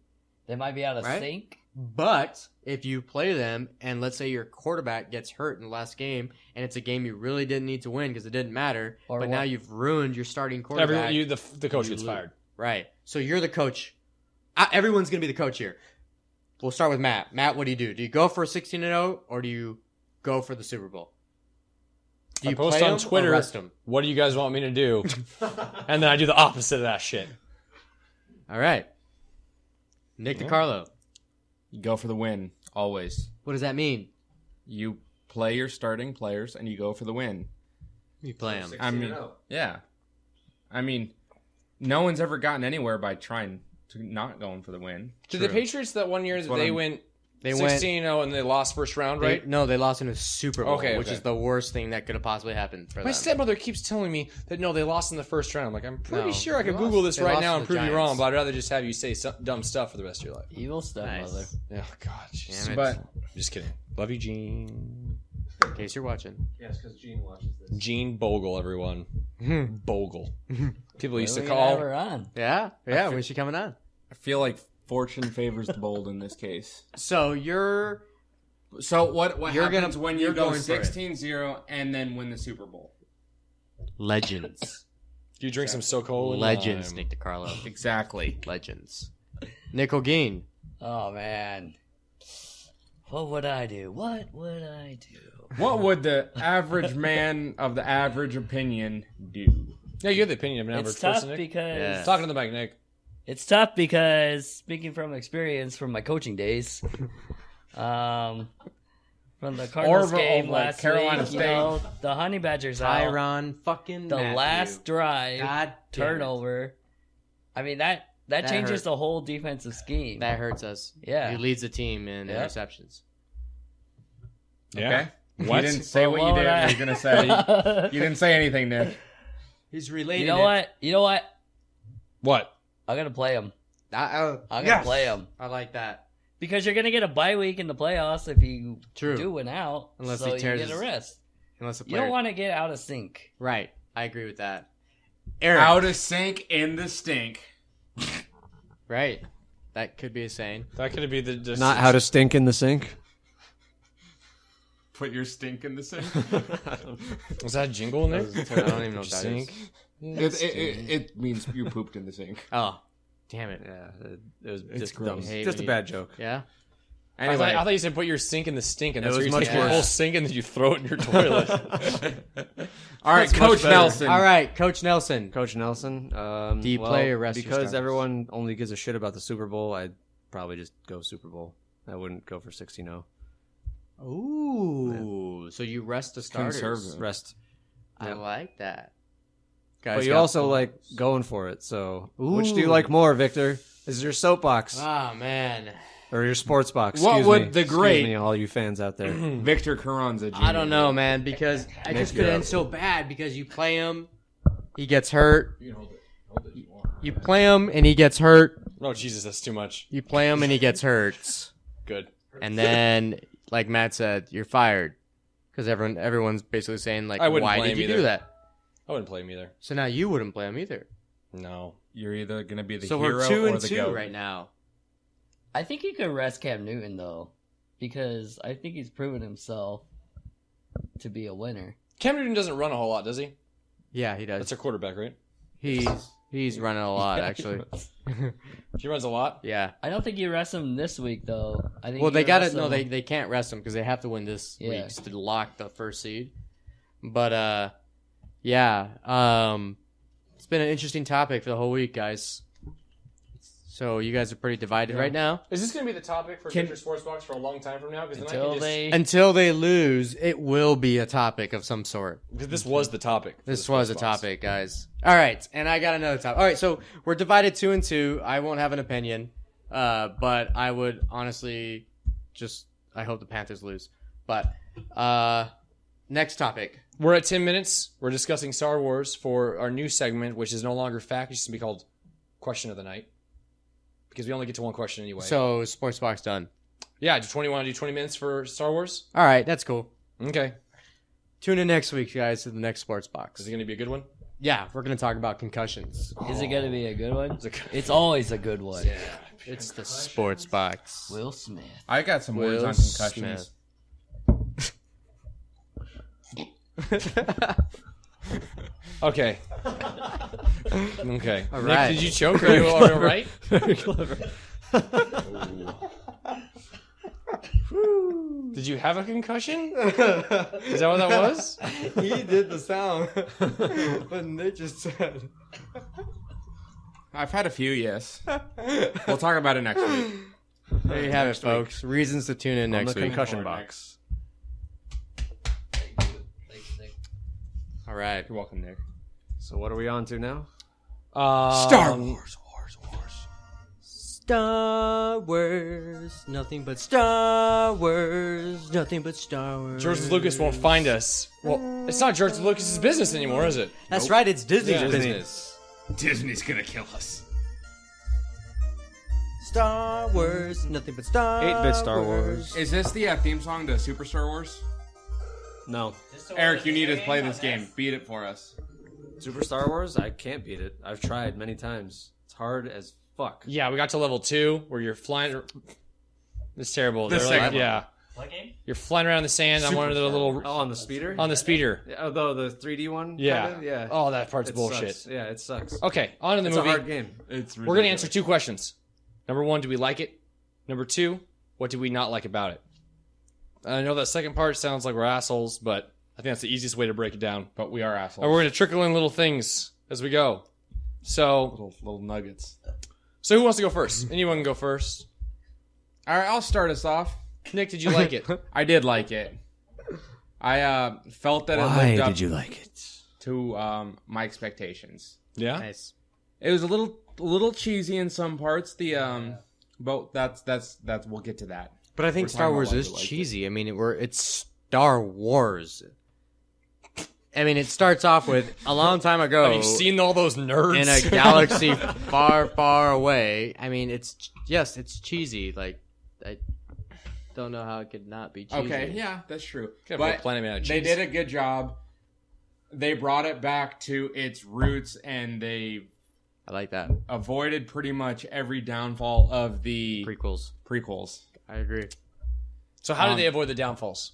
They might be out of Right? sync. But if you play them, and let's say your quarterback gets hurt in the last game, and it's a game you really didn't need to win because it didn't matter, Or but what- now you've ruined your starting quarterback. Everyone, the coach You gets lose. fired. Right. So you're the coach. Everyone's going to be the coach here. We'll start with Matt. Matt, what do you do? Do you go for a 16-0 or do you go for the Super Bowl? Do I you post play on 'em or Twitter, rest 'em? "What do you guys want me to do?" And then I do the opposite of that shit. All right. Nick DiCarlo. You go for the win always. What does that mean? You play your starting players and you go for the win. You play them. I mean, yeah. I mean, no one's ever gotten anywhere by trying to not going for the win. Did the Patriots that one year that what they I'm- went They went 16-0 and they lost first round, right? No, they lost in a Super Bowl, Okay, which okay. is the worst thing that could have possibly happened for My them. stepmother keeps telling me that no, they lost in the first round. I'm like, I'm pretty No, sure I could they Google lost- this they right lost now to and the prove you Giants. wrong, but I'd rather just have you say some dumb stuff for the rest of your life. Evil stepmother. Nice. Oh God, jeez. Damn it. But I'm just kidding. Love you, Gene. In case you're watching. Yes, because Gene watches this. Gene Bogle, everyone. Bogle. People used to When we gonna have call. her on. Yeah. When's she coming on? I feel like fortune favors the bold in this case. So you're So what You're happens gonna- when you're you go going for it. 16-0 and then win the Super Bowl? legends. Do you drink some SoCo? Legends, Nick DiCarlo. Exactly. Legends. Nick O'Gean. Oh man. What would I do? What would I do? What would the average man of the average opinion do? Yeah, you have the opinion of an average It's tough person, Nick. because Yeah. Talking to the mic, Nick. it's tough because speaking from experience from my coaching days, from the Cardinals Or game like last Carolina week, State. the Honey Badgers out. Tyron fucking The Matthew. last drive God damn it. turnover. I mean that changes hurt. the whole defensive scheme. That hurts us. Yeah. He leads the team in Yeah. interceptions. Okay. What? You didn't say But what you what did. would I- I was gonna say. You didn't say anything, Nick. He's related. You know what? You know what? What? I'm gonna play him. I'm gonna yes. play him I like that. because you're gonna get a bye week in the playoffs if you True. do win out. Unless so he tears you get a his- rest. Unless the You player. don't want to get out of sync. Right. I agree with that. Eric. Out of sync in the stink. Right. That could be a saying. That could be the just Not how to stink in the sink. Put your stink in the sink. Was that a jingle, Nick? I don't even know what that is. Sink? It means you pooped in the sink. Oh, damn it. Yeah, it was It's just gross. dumb. Hate Just when a you- bad joke. Yeah. I thought you said put your sink in the stink, and It that's where was you much take your worse. whole sink and then you throw it in your toilet. All right, That's much Coach better. Nelson. All right, Coach Nelson. Coach Nelson. Do you play or rest your Because starters? everyone only gives a shit about the Super Bowl, I'd probably just go Super Bowl. I wouldn't go for 16-0. Ooh. So you rest the starters. Conservative. Rest. I Yeah. like that. But you also like going for it. So which do you Ooh. like more, Victor? Is your soapbox Oh, man. or your sports box? What Excuse would me. the Excuse great- me, all you fans out there? Victor Carranza. Jr. I don't know, man, because I just could you're end up. so bad because you play him, he gets hurt. You play him and he gets hurt. Oh, Jesus, that's too much. You play him and he gets hurt. Good. And then, like Matt said, you're fired. Because everyone's basically saying, like, I wouldn't why play did him you do either. that? I wouldn't play him either. So now you wouldn't play him either. No. You're either gonna be the So hero we're 2 or and the 2 goat. right now. I think you could rest Cam Newton though, because I think he's proven himself to be a winner. Cam Newton doesn't run a whole lot, does he? Yeah, he does. That's our quarterback, right? He's running a lot, actually. He runs a lot. Yeah. I don't think you rest him this week though. I think Well, you they got rest to no, him- they can't rest him because they have to win this Yeah. week to lock the first seed. But yeah, it's been an interesting topic for the whole week, guys. So you guys are pretty divided right now. Is this going to be the topic for Future Sports Box for a long time from now? Because Until they lose, it will be a topic of some sort. Because this was the topic. for This the was a Sports Box. topic, guys. All right, and I got another topic. All right, so we're divided 2 and 2. I won't have an opinion, but I would honestly I hope the Panthers lose. But next topic. We're at 10 minutes. We're discussing Star Wars for our new segment, which is no longer fact. It's just going to be called Question of the Night. Because we only get to one question anyway. So sports box done. Yeah, do you want to do 20 minutes for Star Wars? All right, that's cool. Okay. Tune in next week, guys, to the next sports box. Is it going to be a good one? Yeah, we're gonna talk about concussions. Is it gonna be a good one? it- It's always a good one. Yeah. It's the sports box. Will Smith. I got some words Will on concussions. Okay. Okay. All Nick, right. did you choke? Are you all right? Very clever. Did you have a concussion? Is that what that was? He did the sound, but Nick just said. I've had a few, yes. We'll talk about it next week. There you have it, folks. Reasons to tune in On next the week. concussion box. All right. You're welcome, Nick. So what are we on to now? Star Wars. Star Wars, nothing but Star Wars, nothing but Star Wars. George Lucas won't find us. Well, it's not George Lucas's business anymore, is it? That's right, it's Disney's Yeah. business. Disney's gonna kill us. Star Wars, nothing but Star 8-bit Star Wars. Is this the theme song to Super Star Wars? No. Eric, you need to play this game. Beat it for us. Super Star Wars? I can't beat it. I've tried many times. It's hard as fuck. Yeah, we got to level 2 where you're flying. It's terrible. The They're second like, one. yeah. What game? You're flying around the sand on one of the little. Oh, on the speeder? On the speeder. Yeah, although the 3D one? Yeah. Kinda? Yeah. Oh, that part's It bullshit. sucks. Yeah, it sucks. Okay, on to the It's a movie. hard game. It's We're going to answer 2 questions. Number 1, do we like it? Number 2, what do we not like about it? I know that second part sounds like we're assholes, but I think that's the easiest way to break it down. But we are assholes. And we're going to trickle in little things as we go. So, little nuggets. so who wants to go first? Anyone can go first. All right, I'll start us off. Nick, did you like it? I did like it. I felt that it lived up like it? to my expectations. Yeah. Nice. It was a little cheesy in some parts. But that's we'll get to that. But I think We're Star talking Wars about is why we liked cheesy. I mean, it's Star Wars. I mean, it starts off with a long time ago Have you seen all those nerds? in a galaxy far, far away. I mean, it's cheesy. Like, I don't know how it could not be cheesy. Okay, yeah, that's true. Gotta put But Planet Man on they cheese. did a good job. They brought it back to its roots, and they I like that. avoided pretty much every downfall of the Prequels. I agree. So how did they avoid the downfalls?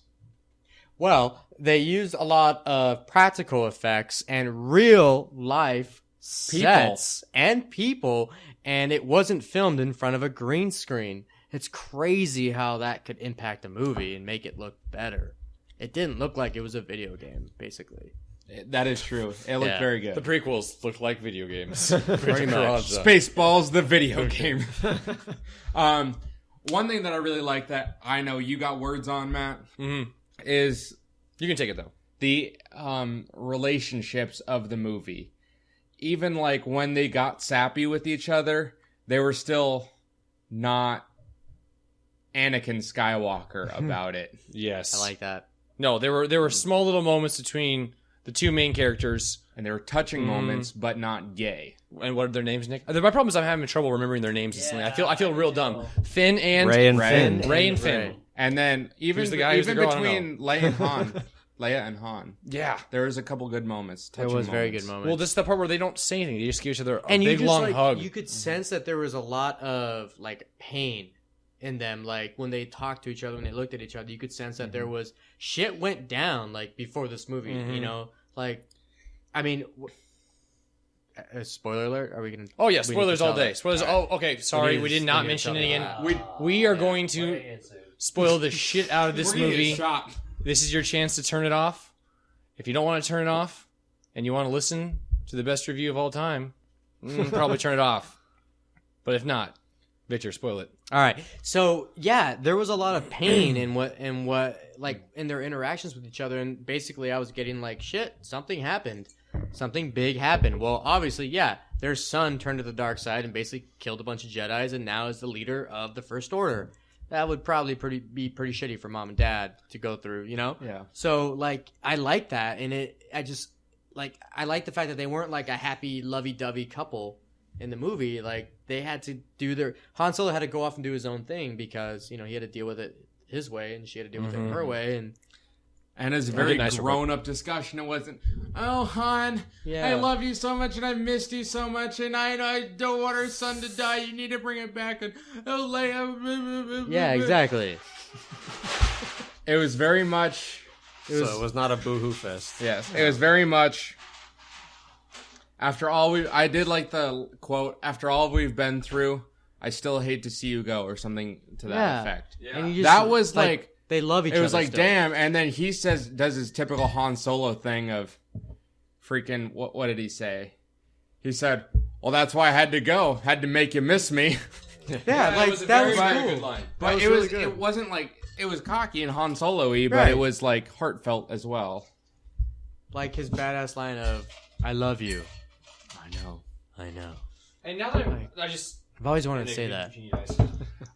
Well, they used a lot of practical effects and real life sets and people, and it wasn't filmed in front of a green screen. It's crazy how that could impact a movie and make it look better. It didn't look like it was a video game, basically. That is true. It looked very good. The prequels look like video games. Pretty much. Spaceballs, the video game. One thing that I really like that I know you got words on, Matt, is You can take it though. the relationships of the movie. Even like when they got sappy with each other, they were still not Anakin Skywalker about it. Yes. I like that. No, there were small little moments between the two main characters. And they were touching moments, but not gay. And what are their names, Nick? My problem is I'm having trouble remembering their names instantly. I feel real dumb. Finn and Ray and Finn. Ray and Finn. Ray. And then even Who's the guy, who's the girl? I don't between Leia and Han, Yeah. there was a couple good moments. It was very good moments. Well, this is the part where they don't say anything. They just give each other a and big you just, long like, hug. You could sense that there was a lot of like pain in them. Like when they talked to each other, when they looked at each other, you could sense that there was shit went down like before this movie. You know, like I mean, spoiler alert. Are we gonna? Oh yeah, we need to spoilers all tell day. that? Spoilers. All Oh, okay. Sorry, we did not we need to mention it tell again. We are going to spoil the shit out of this movie. Shot. This is your chance to turn it off. If you don't want to turn it off, and you want to listen to the best review of all time, probably turn it off. But if not, Victor, spoil it. All right. So yeah, there was a lot of pain in what like in their interactions with each other, and basically I was getting like, shit, something happened, something big happened. Well, obviously, yeah, their son turned to the dark side and basically killed a bunch of Jedis, and now is the leader of the First Order. That would probably be pretty shitty for mom and dad to go through, you know? Yeah. So like I like that, and I like the fact that they weren't like a happy lovey-dovey couple in the movie. Like they had to do Han Solo had to go off and do his own thing because, you know, he had to deal with it his way and she had to deal with it her way. And it's a very grown-up discussion. It wasn't, oh, Han, Yeah. I love you so much, and I missed you so much, and I don't want our son to die. You need to bring it back. And oh, Leia. Yeah, exactly. It was very much. So it was not a boohoo fest. Yes, it was very much. After all I did like the quote. After all we've been through, I still hate to see you go, or something to that effect. Yeah. And you That was like they love each other. it was like, still. damn. And then he does his typical Han Solo thing of freaking, what did he say? He said, well, that's why I had to go. Had to make you miss me. Yeah, like that was very cool. good line. But was it really was good. it wasn't like, it was cocky and Han Solo-y, but Right. it was like heartfelt as well. Like his badass line of "I love you." I know. And now that I've always wanted to say that.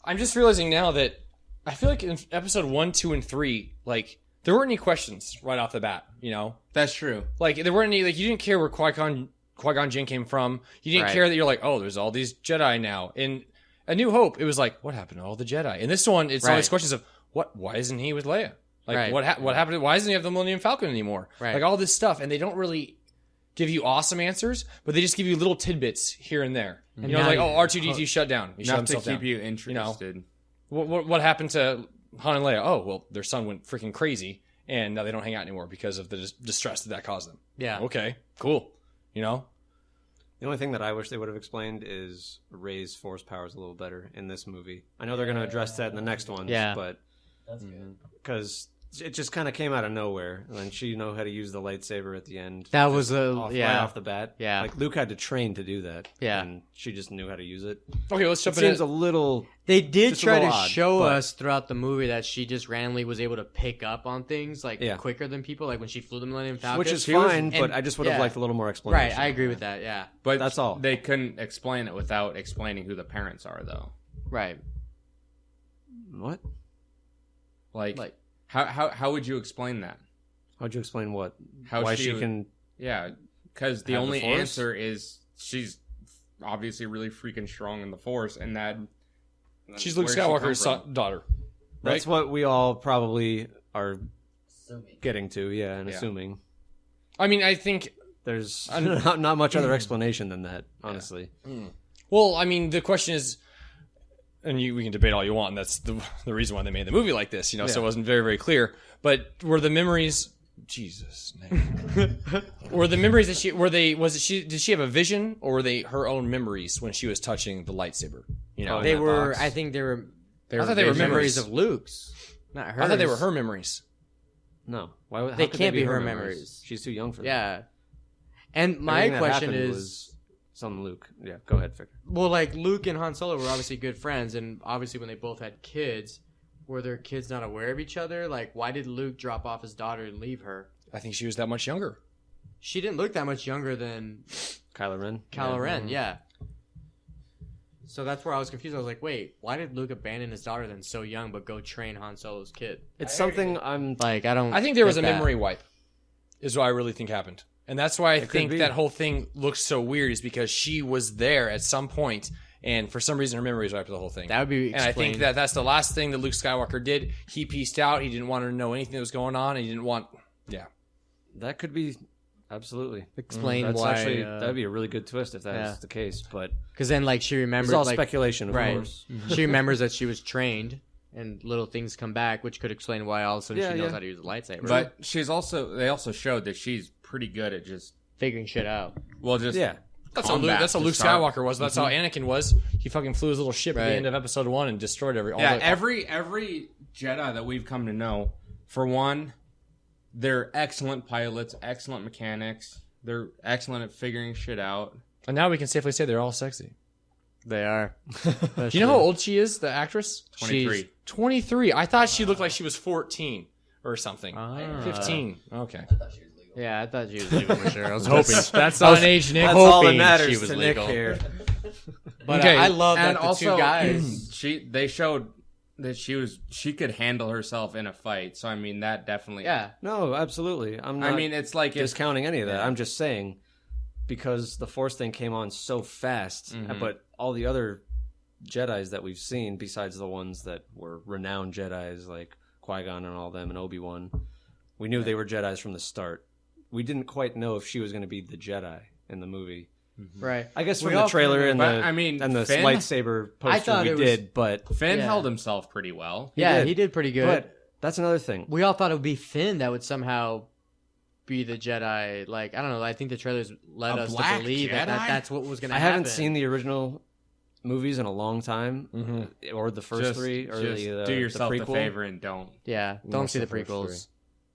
I'm just realizing now that I feel like in episode 1, 2, and 3, like there weren't any questions right off the bat. You know, That's true. like there weren't any. Like you didn't care where Qui-Gon Jinn came from. You didn't Right. care that you're like, oh, there's all these Jedi now. In A New Hope, it was like, what happened to all the Jedi? In this one, it's all these Right. questions of why isn't he with Leia? Like Right. what happened? Why doesn't he have the Millennium Falcon anymore? Right. Like all this stuff, and they don't really give you awesome answers, but they just give you little tidbits here and there. You know, now like, you- oh, R2-D2 shut down. He shut Enough to himself keep down. you interested. What happened to Han and Leia? Oh, well, their son went freaking crazy, and now they don't hang out anymore because of the distress that caused them. Yeah. Okay, cool. You know? The only thing that I wish they would have explained is Rey's force powers a little better in this movie. I know they're going to address that in the next ones, Yeah. but That's good. because it just kind of came out of nowhere, and then she knew how to use the lightsaber at the end. That was right off the bat. Yeah. Like Luke had to train to do that. Yeah. and she just knew how to use it. Okay, let's It jump seems in. a little. They did Just a try to little odd, show but- us throughout the movie that she just randomly was able to pick up on things like Yeah. quicker than people, like when she flew the Millennium Falcon. Which is She was- fine, but and- I just would have yeah. liked a little more explanation. Right, I agree with that. Yeah, But That's all. They couldn't explain it without explaining who the parents are, though. right. What? Like how would you explain that? How'd you explain what? How Why she she would- can? Yeah, because the Have the only Force? answer is she's obviously really freaking strong in the Force, and that She's Luke where'd she come Skywalker's from? daughter. That's what we all probably are Assuming. getting to. Yeah, and Yeah. assuming I mean, I think. there's not much other explanation than that. Honestly, Well, I mean, the question is, and we can debate all you want, and that's the reason why they made the movie like this, so it wasn't very, very clear. But were the memories, Jesus, man. Were the memories that did she have a vision, or were they her own memories when she was touching the lightsaber? Oh, They that were. box. I think they were. I thought they were memories memories of Luke's, not hers. I thought they were her memories. no. Why? How They could can't be be her memories. She's too young for that. Yeah. And my Everything that question happened is, was some Luke. Yeah, go ahead, Victor. well, like Luke and Han Solo were obviously good friends, and obviously when they both had kids, were their kids not aware of each other? Like, why did Luke drop off his daughter and leave her? I think she was that much younger. She didn't look that much younger than Kylo Ren. Kylo Ren, yeah. So that's where I was confused. I was like, wait, why did Luke abandon his daughter then so young but go train Han Solo's kid? It's something I'm. Like, I don't. I think there was a get that. memory wipe, is what I really think happened. And that's why I could think be. that whole thing looks so weird, is because she was there at some point, and for some reason her memory is wiped the whole thing. That would be And I think explained. that's the last thing that Luke Skywalker did. He pieced out. He didn't want her to know anything that was going on. And he didn't want, That could be absolutely. explain That's why. actually that'd be a really good twist if that's yeah. the case. But Because then, like, she it's remembers. all like, speculation, of right. course. She remembers that she was trained, and little things come back, which could explain why all of a sudden Yeah, she knows yeah. how to use a lightsaber. But they also showed that she's pretty good at just figuring shit out. just Yeah. that's how combat Luke to start. Skywalker was. That's how Anakin was. He fucking flew his little ship at the Right. end of episode 1 and destroyed Yeah, every Jedi that we've come to know, for one, they're excellent pilots, excellent mechanics. They're excellent at figuring shit out. And now we can safely say they're all sexy. They are. Do you know how old she is, the actress? 23. 23. I thought she looked like she was 14 or something. Ah. 15. Okay. Yeah, I thought she was legal for sure. I was hoping. That's on age, Nick. That's all that hoping matters she was to legal. Nick here. But Okay, I love that And the also, two guys. they showed that she could handle herself in a fight. So I mean, that definitely. Yeah. No, absolutely. I'm not I mean, it's like if discounting any of that. I'm just saying because the Force thing came on so fast, but all the other Jedis that we've seen, besides the ones that were renowned Jedis like Qui-Gon and all them and Obi-Wan, we knew they were Jedis from the start. We didn't quite know if she was going to be the Jedi in the movie. Right. I guess We from the all trailer and but, the I mean, and the Finn- lightsaber I poster thought we it was- did, but Finn Yeah. held himself pretty well. Yeah, did. he did pretty good. but that's another thing. We all thought it would be Finn that would somehow be the Jedi. Like, I don't know. I think the trailers led A us to black believe that Jedi? that's what was going to I happen. haven't seen the original movies in a long time, or the first Just- three, or just the do yourself the the prequel. favor and don't. Yeah, don't What's see the the first prequels.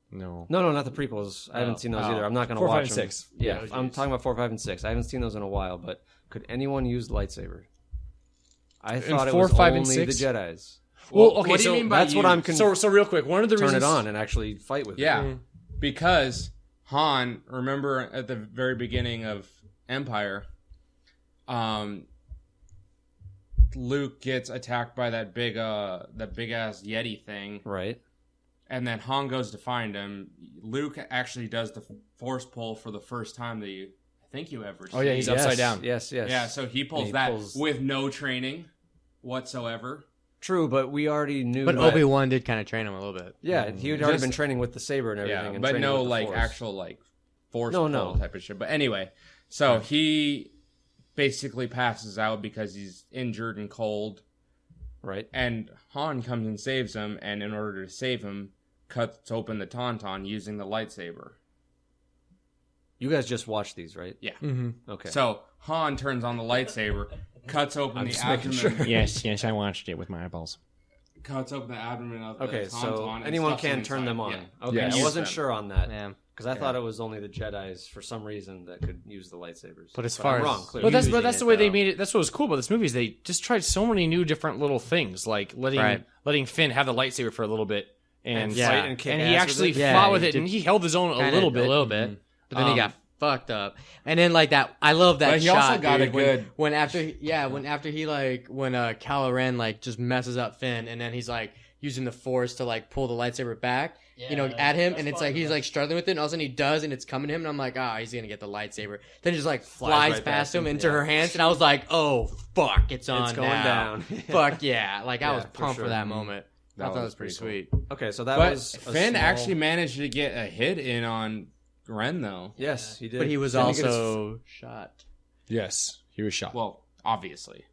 No. No, not the prequels. I haven't seen those either. I'm not going to 4, 5, watch and them. 6. Yeah, Oh, I'm jeez. talking about 4, 5, and 6. I haven't seen those in a while, but could anyone use the lightsaber? I thought it 4, was 5, and only 6? the Jedi's. Well, okay, what do so you mean by that's what I'm So real quick, one of the turn reasons it on and actually fight with Yeah, it. because Han, remember at the very beginning of Empire, Luke gets attacked by that big ass Yeti thing, Right. and then Han goes to find him. Luke actually does the Force pull for the first time that I think you ever see. Oh, yeah, he's Yes, upside down. Yes, yes. Yeah, so he pulls He that pulls- with no training whatsoever. True, but we already knew. But that- Obi-Wan did kind of train him a little bit. Yeah, he had already Just- been training with the saber and everything. Yeah, and but training no with the like Force. actual like Force No, pull no. type of shit. But anyway, so he basically passes out because he's injured and cold. Right. And Han comes and saves him, and in order to save him, cuts open the Tauntaun using the lightsaber. You guys just watched these, right? Yeah. Okay. So Han turns on the lightsaber, cuts open the just making abdomen, Yes, I watched it with my eyeballs. cuts up the abdomen of the Okay, so tauntaun and anyone stuffs can it turn inside. them on. Yeah. Okay, Yeah, I use wasn't them. sure on that Yeah. because I thought it was only the Jedi's for some reason that could use the lightsabers. But as far I'm as- wrong, clearly. But using that's it, the way they though. made it. That's what was cool about this movie is they just tried so many new different little things, like letting Finn have the lightsaber for a little bit and And Yeah. fight and kick and he ass actually with it. Yeah, fought he with it did and he held his own a little bit. But then he Um, got fucked up. And then like that, I love that But he shot. also got dude, a good- when after he Kylo Ren like just messes up Finn, and then he's like using the Force to like pull the lightsaber back, at him, and it's like he's like struggling with it, and all of a sudden he does, and it's coming to him, and I'm like, he's gonna get the lightsaber. Then he just like flies right past past him him, into yeah. her hands, and I was like, oh fuck, it's on It's going now. down. Fuck yeah, like I Yeah, was for pumped for sure. that moment. I That thought it was was pretty pretty sweet. Okay, so that But was a Finn small- actually managed to get a hit in on Ren, though. Yes, he did. But he was Didn't he get his- also shot. Yes, he was shot. Well, obviously.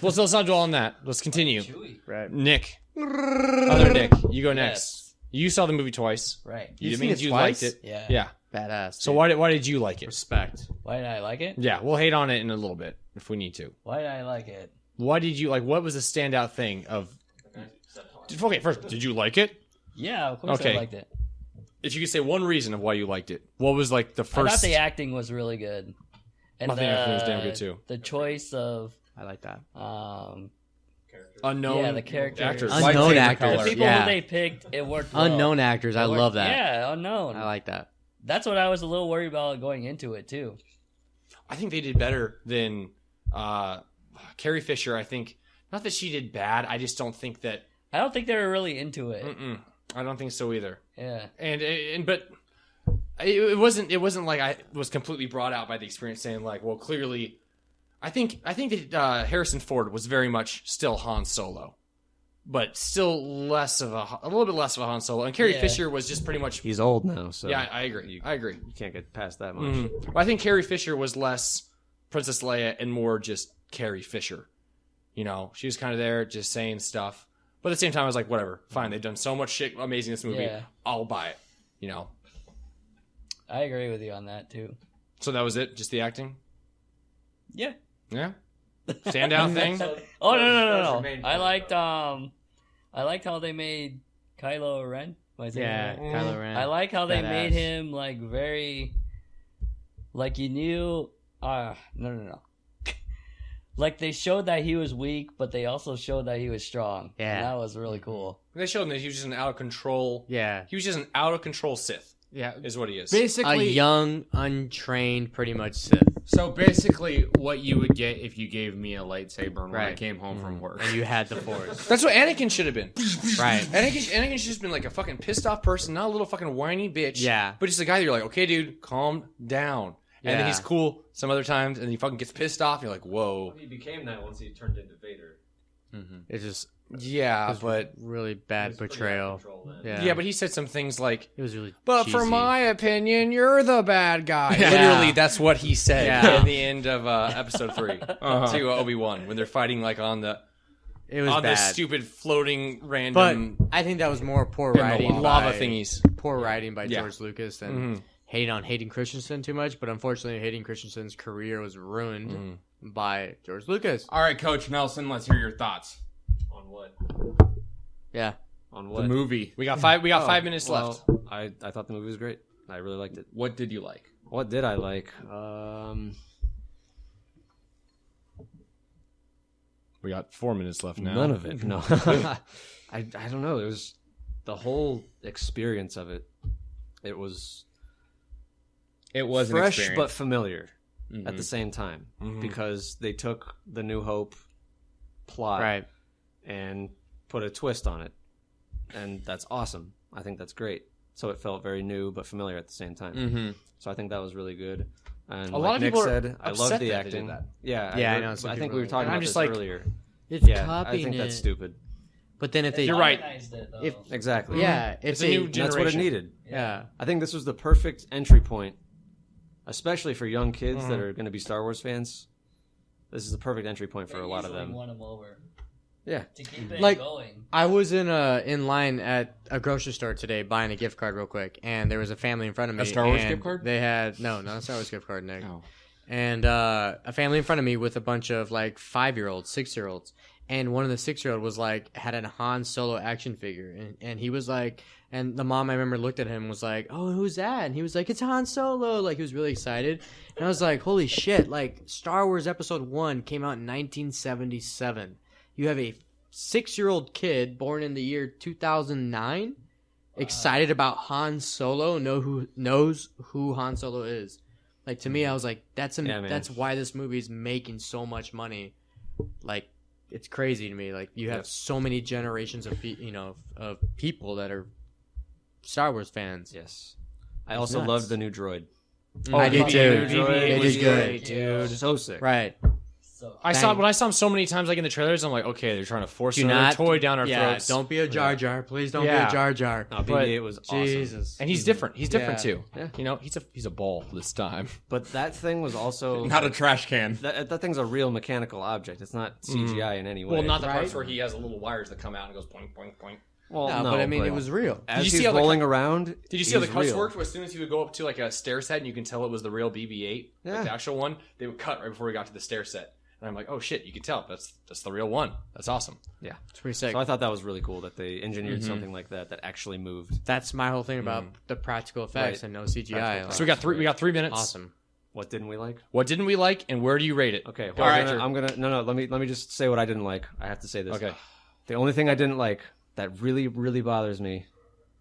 Let's not dwell on that. Let's continue. Chewie. Right. Nick, other Nick, you go next. Yes. You saw the movie twice. Right. You've It seen means it you twice? liked it. Yeah. Yeah. Badass. So dude. why did you like it? Respect. Why did I like it? Yeah, we'll hate on it in a little bit if we need to. Why did I like it? Why did you like? What was the standout thing of? Okay, first, did you like it? Yeah, of course Okay. I liked it. If you could say one reason of why you liked it, what was like the I thought first? the acting was really good. And I think acting was damn good, too. The choice of I like that. unknown yeah, the characters. actors. Unknown Lightsaber actors. color. the people Yeah. who they picked, it worked well. Unknown actors. I It worked- love that. Yeah, unknown. I like that. That's what I was a little worried about going into it too. I think they did better than Carrie Fisher. I think not that she did bad. I just don't think that. I don't think they were really into it. I don't think so either. Yeah. And but it wasn't like I was completely brought out by the experience saying like, well, clearly, I think that Harrison Ford was very much still Han Solo, but still a little bit less of a Han Solo, and Carrie Yeah. Fisher was just pretty much. He's old now, so Yeah, I agree. I agree. you can't get past that much. Well, I think Carrie Fisher was less Princess Leia and more just Carrie Fisher. You know, she was kind of there just saying stuff. But at the same time, I was like, whatever, fine. They've done so much shit amazing in this movie. Yeah. I'll buy it. You know. I agree with you on that too. So that was it? Just the acting? Yeah. Yeah. Standout thing? Oh That was your no. main I point. liked how they made Kylo Ren. Am I saying Yeah, that right? Kylo Ren. I like how they Badass. made him like very, like you knew. No. Like they showed that he was weak, but they also showed that he was strong. Yeah. And that was really cool. They showed him that he was just an out of control. Yeah. He was just an out of control Sith, Yeah. is what he is. A Basically, young, untrained, pretty much Sith. so basically, what you would get if you gave me a lightsaber when I Right. came home from work. And you had the Force. That's what Anakin should have been. Right. Anakin should have been like a fucking pissed off person, not a little fucking whiny bitch. Yeah. But just a guy that you're like, okay, dude, calm down. And then Yeah. he's cool some other times, and he fucking gets pissed off. And you're like, whoa. He became that once he turned into Vader. It's just Yeah, but really bad portrayal. Yeah. yeah, but he said some things like, it was really but for cheesy. my opinion, you're the bad guy. Yeah. Literally, that's what he said Yeah. in the end of episode 3 to Obi-Wan when they're fighting like on the It was on bad. the stupid floating But random I think that was more poor in the writing. lava by- thingies. Poor writing by Yeah. George Lucas and hating on Hayden Christensen too much. But unfortunately, Hayden Christensen's career was ruined by George Lucas. All right, Coach Nelson, let's hear your thoughts. On what? Yeah. On The what? movie. We got 5 minutes left. I thought the movie was great. I really liked it. What did you like? What did I like? We got 4 minutes left now. None of it. No. I don't know. It was the whole experience of it. It was It was an fresh experience. but familiar at the same time because they took the New Hope plot Right. and put a twist on it, and that's awesome. I think that's great. So it felt very new but familiar at the same time. So I think that was really good. And A like lot of Nick people are said, I upset love that the they acting. did that. Yeah, Yeah, I know, some I think people we were are- talking I'm about just this like- earlier. It's Yeah, I copying think that's it. stupid. But then if they You're right. Modernized it, though. If Exactly. yeah, if It's a they new And that's what it generation. needed. yeah. I think this was the perfect entry point, especially for young kids that are going to be Star Wars fans. This is the perfect entry point for They a lot of easily them. won them over Yeah. to keep it Like- going. I was in line at a grocery store today buying a gift card real quick, and there was a family in front of me. A Star Wars and gift card? They had not a Star Wars gift card, Nick. Oh. And a family in front of me with a bunch of like 5-year-olds, 6-year-olds, and one of the 6-year-old was like had a Han Solo action figure, and he was like, and the mom I remember looked at him and was like, "Oh, who's that?" And he was like, "It's Han Solo." Like he was really excited, and I was like, "Holy shit!" Like Star Wars Episode 1 came out in 1977. You have a 6-year-old kid born in the year 2009 excited about Han Solo, knows who Han Solo is. Like to me, I was like, that's why this movie is making so much money. Like it's crazy to me. Like you have so many generations of of people that are Star Wars fans. Yes. I also loved the new droid. I did too. It was good, dude. So sick. Right. I saw him so many times like in the trailers. I'm like, okay, they're trying to force another toy down our throats. Don't be a Jar Jar. Please don't be a Jar Jar. No, BB-8 was awesome. Jesus. And he's different. He's different too. Yeah. You know, he's a ball this time. But that thing was also Not a trash can. that thing's a real mechanical object. It's not CGI in any way. Well, not the parts where he has little wires that come out and goes boink boink boink. Well, No, but I mean, it was real. As Did you he's see how the rolling around. Did you see how the he's cuts real. worked? As soon as he would go up to like a stair set and you can tell it was the real BB-8, like Yeah. the actual one, they would cut right before we got to the stair set. And I'm like, oh shit, you can tell that's the real one. That's awesome. Yeah. It's pretty sick. So I thought that was really cool that they engineered something like that actually moved. That's my whole thing about the practical effects Right. and no CGI. So we got 3 minutes. Awesome. What didn't we like? What didn't we like, and where do you rate it? Okay, Go, well, Victor. I'm gonna no. Let me just say what I didn't like. I have to say this. Okay. The only thing I didn't like that really bothers me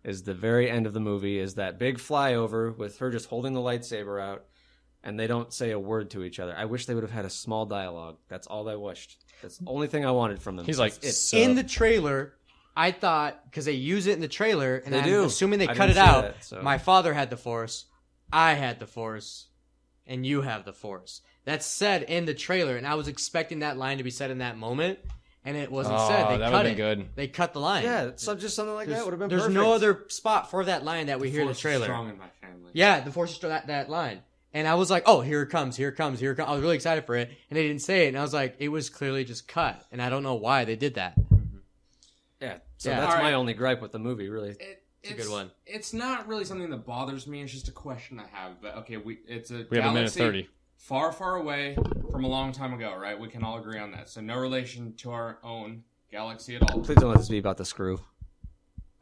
is the very end of the movie is that big flyover with her just holding the lightsaber out, and they don't say a word to each other. I wish they would have had a small dialogue. That's all I wished. That's the only thing I wanted from them. He's like, That's so- In the trailer, I thought, because they use it in the trailer, and They I'm do. assuming they I cut didn't it see out. that, so- My father had the Force, I had the Force, and you have the Force. That's said in the trailer, and I was expecting that line to be said in that moment, and it wasn't said. They that cut would've it. been good. They cut the line. yeah, so just something like that would have been. There's perfect. no other spot for that line that we hear in the Force is trailer. strong in my family. Yeah, the Force is that line. And I was like, oh, here it comes, here it comes, here it comes. I was really excited for it. And they didn't say it. And I was like, it was clearly just cut. And I don't know why they did that. Yeah, so Yeah. that's All my right. only gripe with the movie. Really, It's a good one. It's not really something that bothers me. It's just a question I have. But okay, it's a We have a minute galaxy 30. far, far away from a long time ago, right? We can all agree on that. So no relation to our own galaxy at all. please don't let this be about the screw.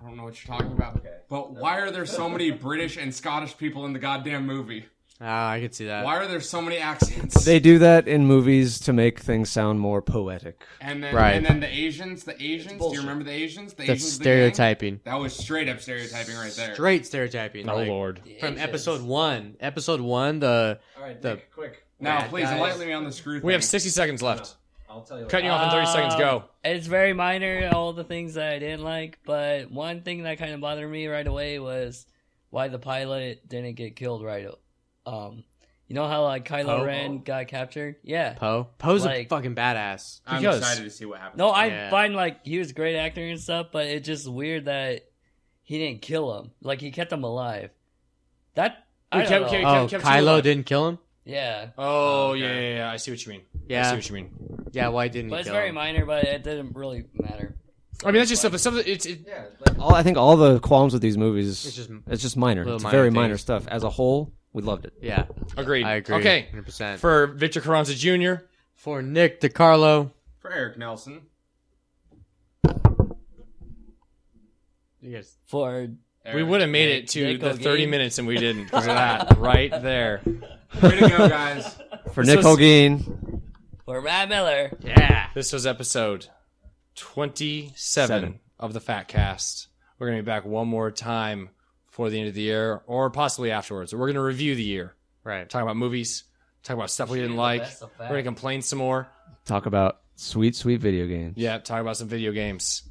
I don't know what you're talking about. But why are there so many British and Scottish people in the goddamn movie? Ah, I could see that. Why are there so many accents? They do that in movies to make things sound more poetic. And then, Right. and then the Asians. Do you remember the Asians? The That's Asians, the stereotyping. gang? That was straight up stereotyping right there. Straight stereotyping. Oh like, Lord. From episode 1. Episode 1, the... All right, The- Nick, quick. Now, Bad please guys. enlighten me on the screw thing. We have 60 seconds left. I'll tell you. Cutting you off in 30 seconds. Go. It's very minor, all the things that I didn't like, but one thing that kind of bothered me right away was why the pilot didn't get killed right. You know how like Kylo Poe? Ren got captured? Yeah. Poe's a Like- fucking badass. I'm Because- excited to see what happens. No, I Yeah. find like he was a great actor and stuff, but it's just weird that he didn't kill him. Like he kept him alive. That I Wait, don't kept- know. kept- Oh, kept you Kylo alive. didn't kill him? Yeah, Oh, okay. yeah. I see what you mean. I Yeah. see what you mean. Yeah, why didn't but he it's kill very him? minor. But it didn't really matter. I mean, that's just stuff. Yeah, I think all the qualms with these movies, It's just minor. little It's minor very minor things. stuff. As a whole, we loved it. Yeah, agreed. I agree. Okay. 100%. For Victor Carranza Jr., For Nick DiCarlo. For Eric Nelson. You guys... For we would have made it to Nick the 30 O'Gee. minutes and we didn't because of that right there. Way to go, guys. For This Nick was- Holguin, Matt Miller. Yeah. This was episode 27 of the Fat Cast. We're going to be back one more time before the end of the year or possibly afterwards. We're going to review the year. Right. Talk about movies, talk about stuff we didn't the like. best of We're going to complain some more. talk about sweet, sweet video games. Yeah, talk about some video games.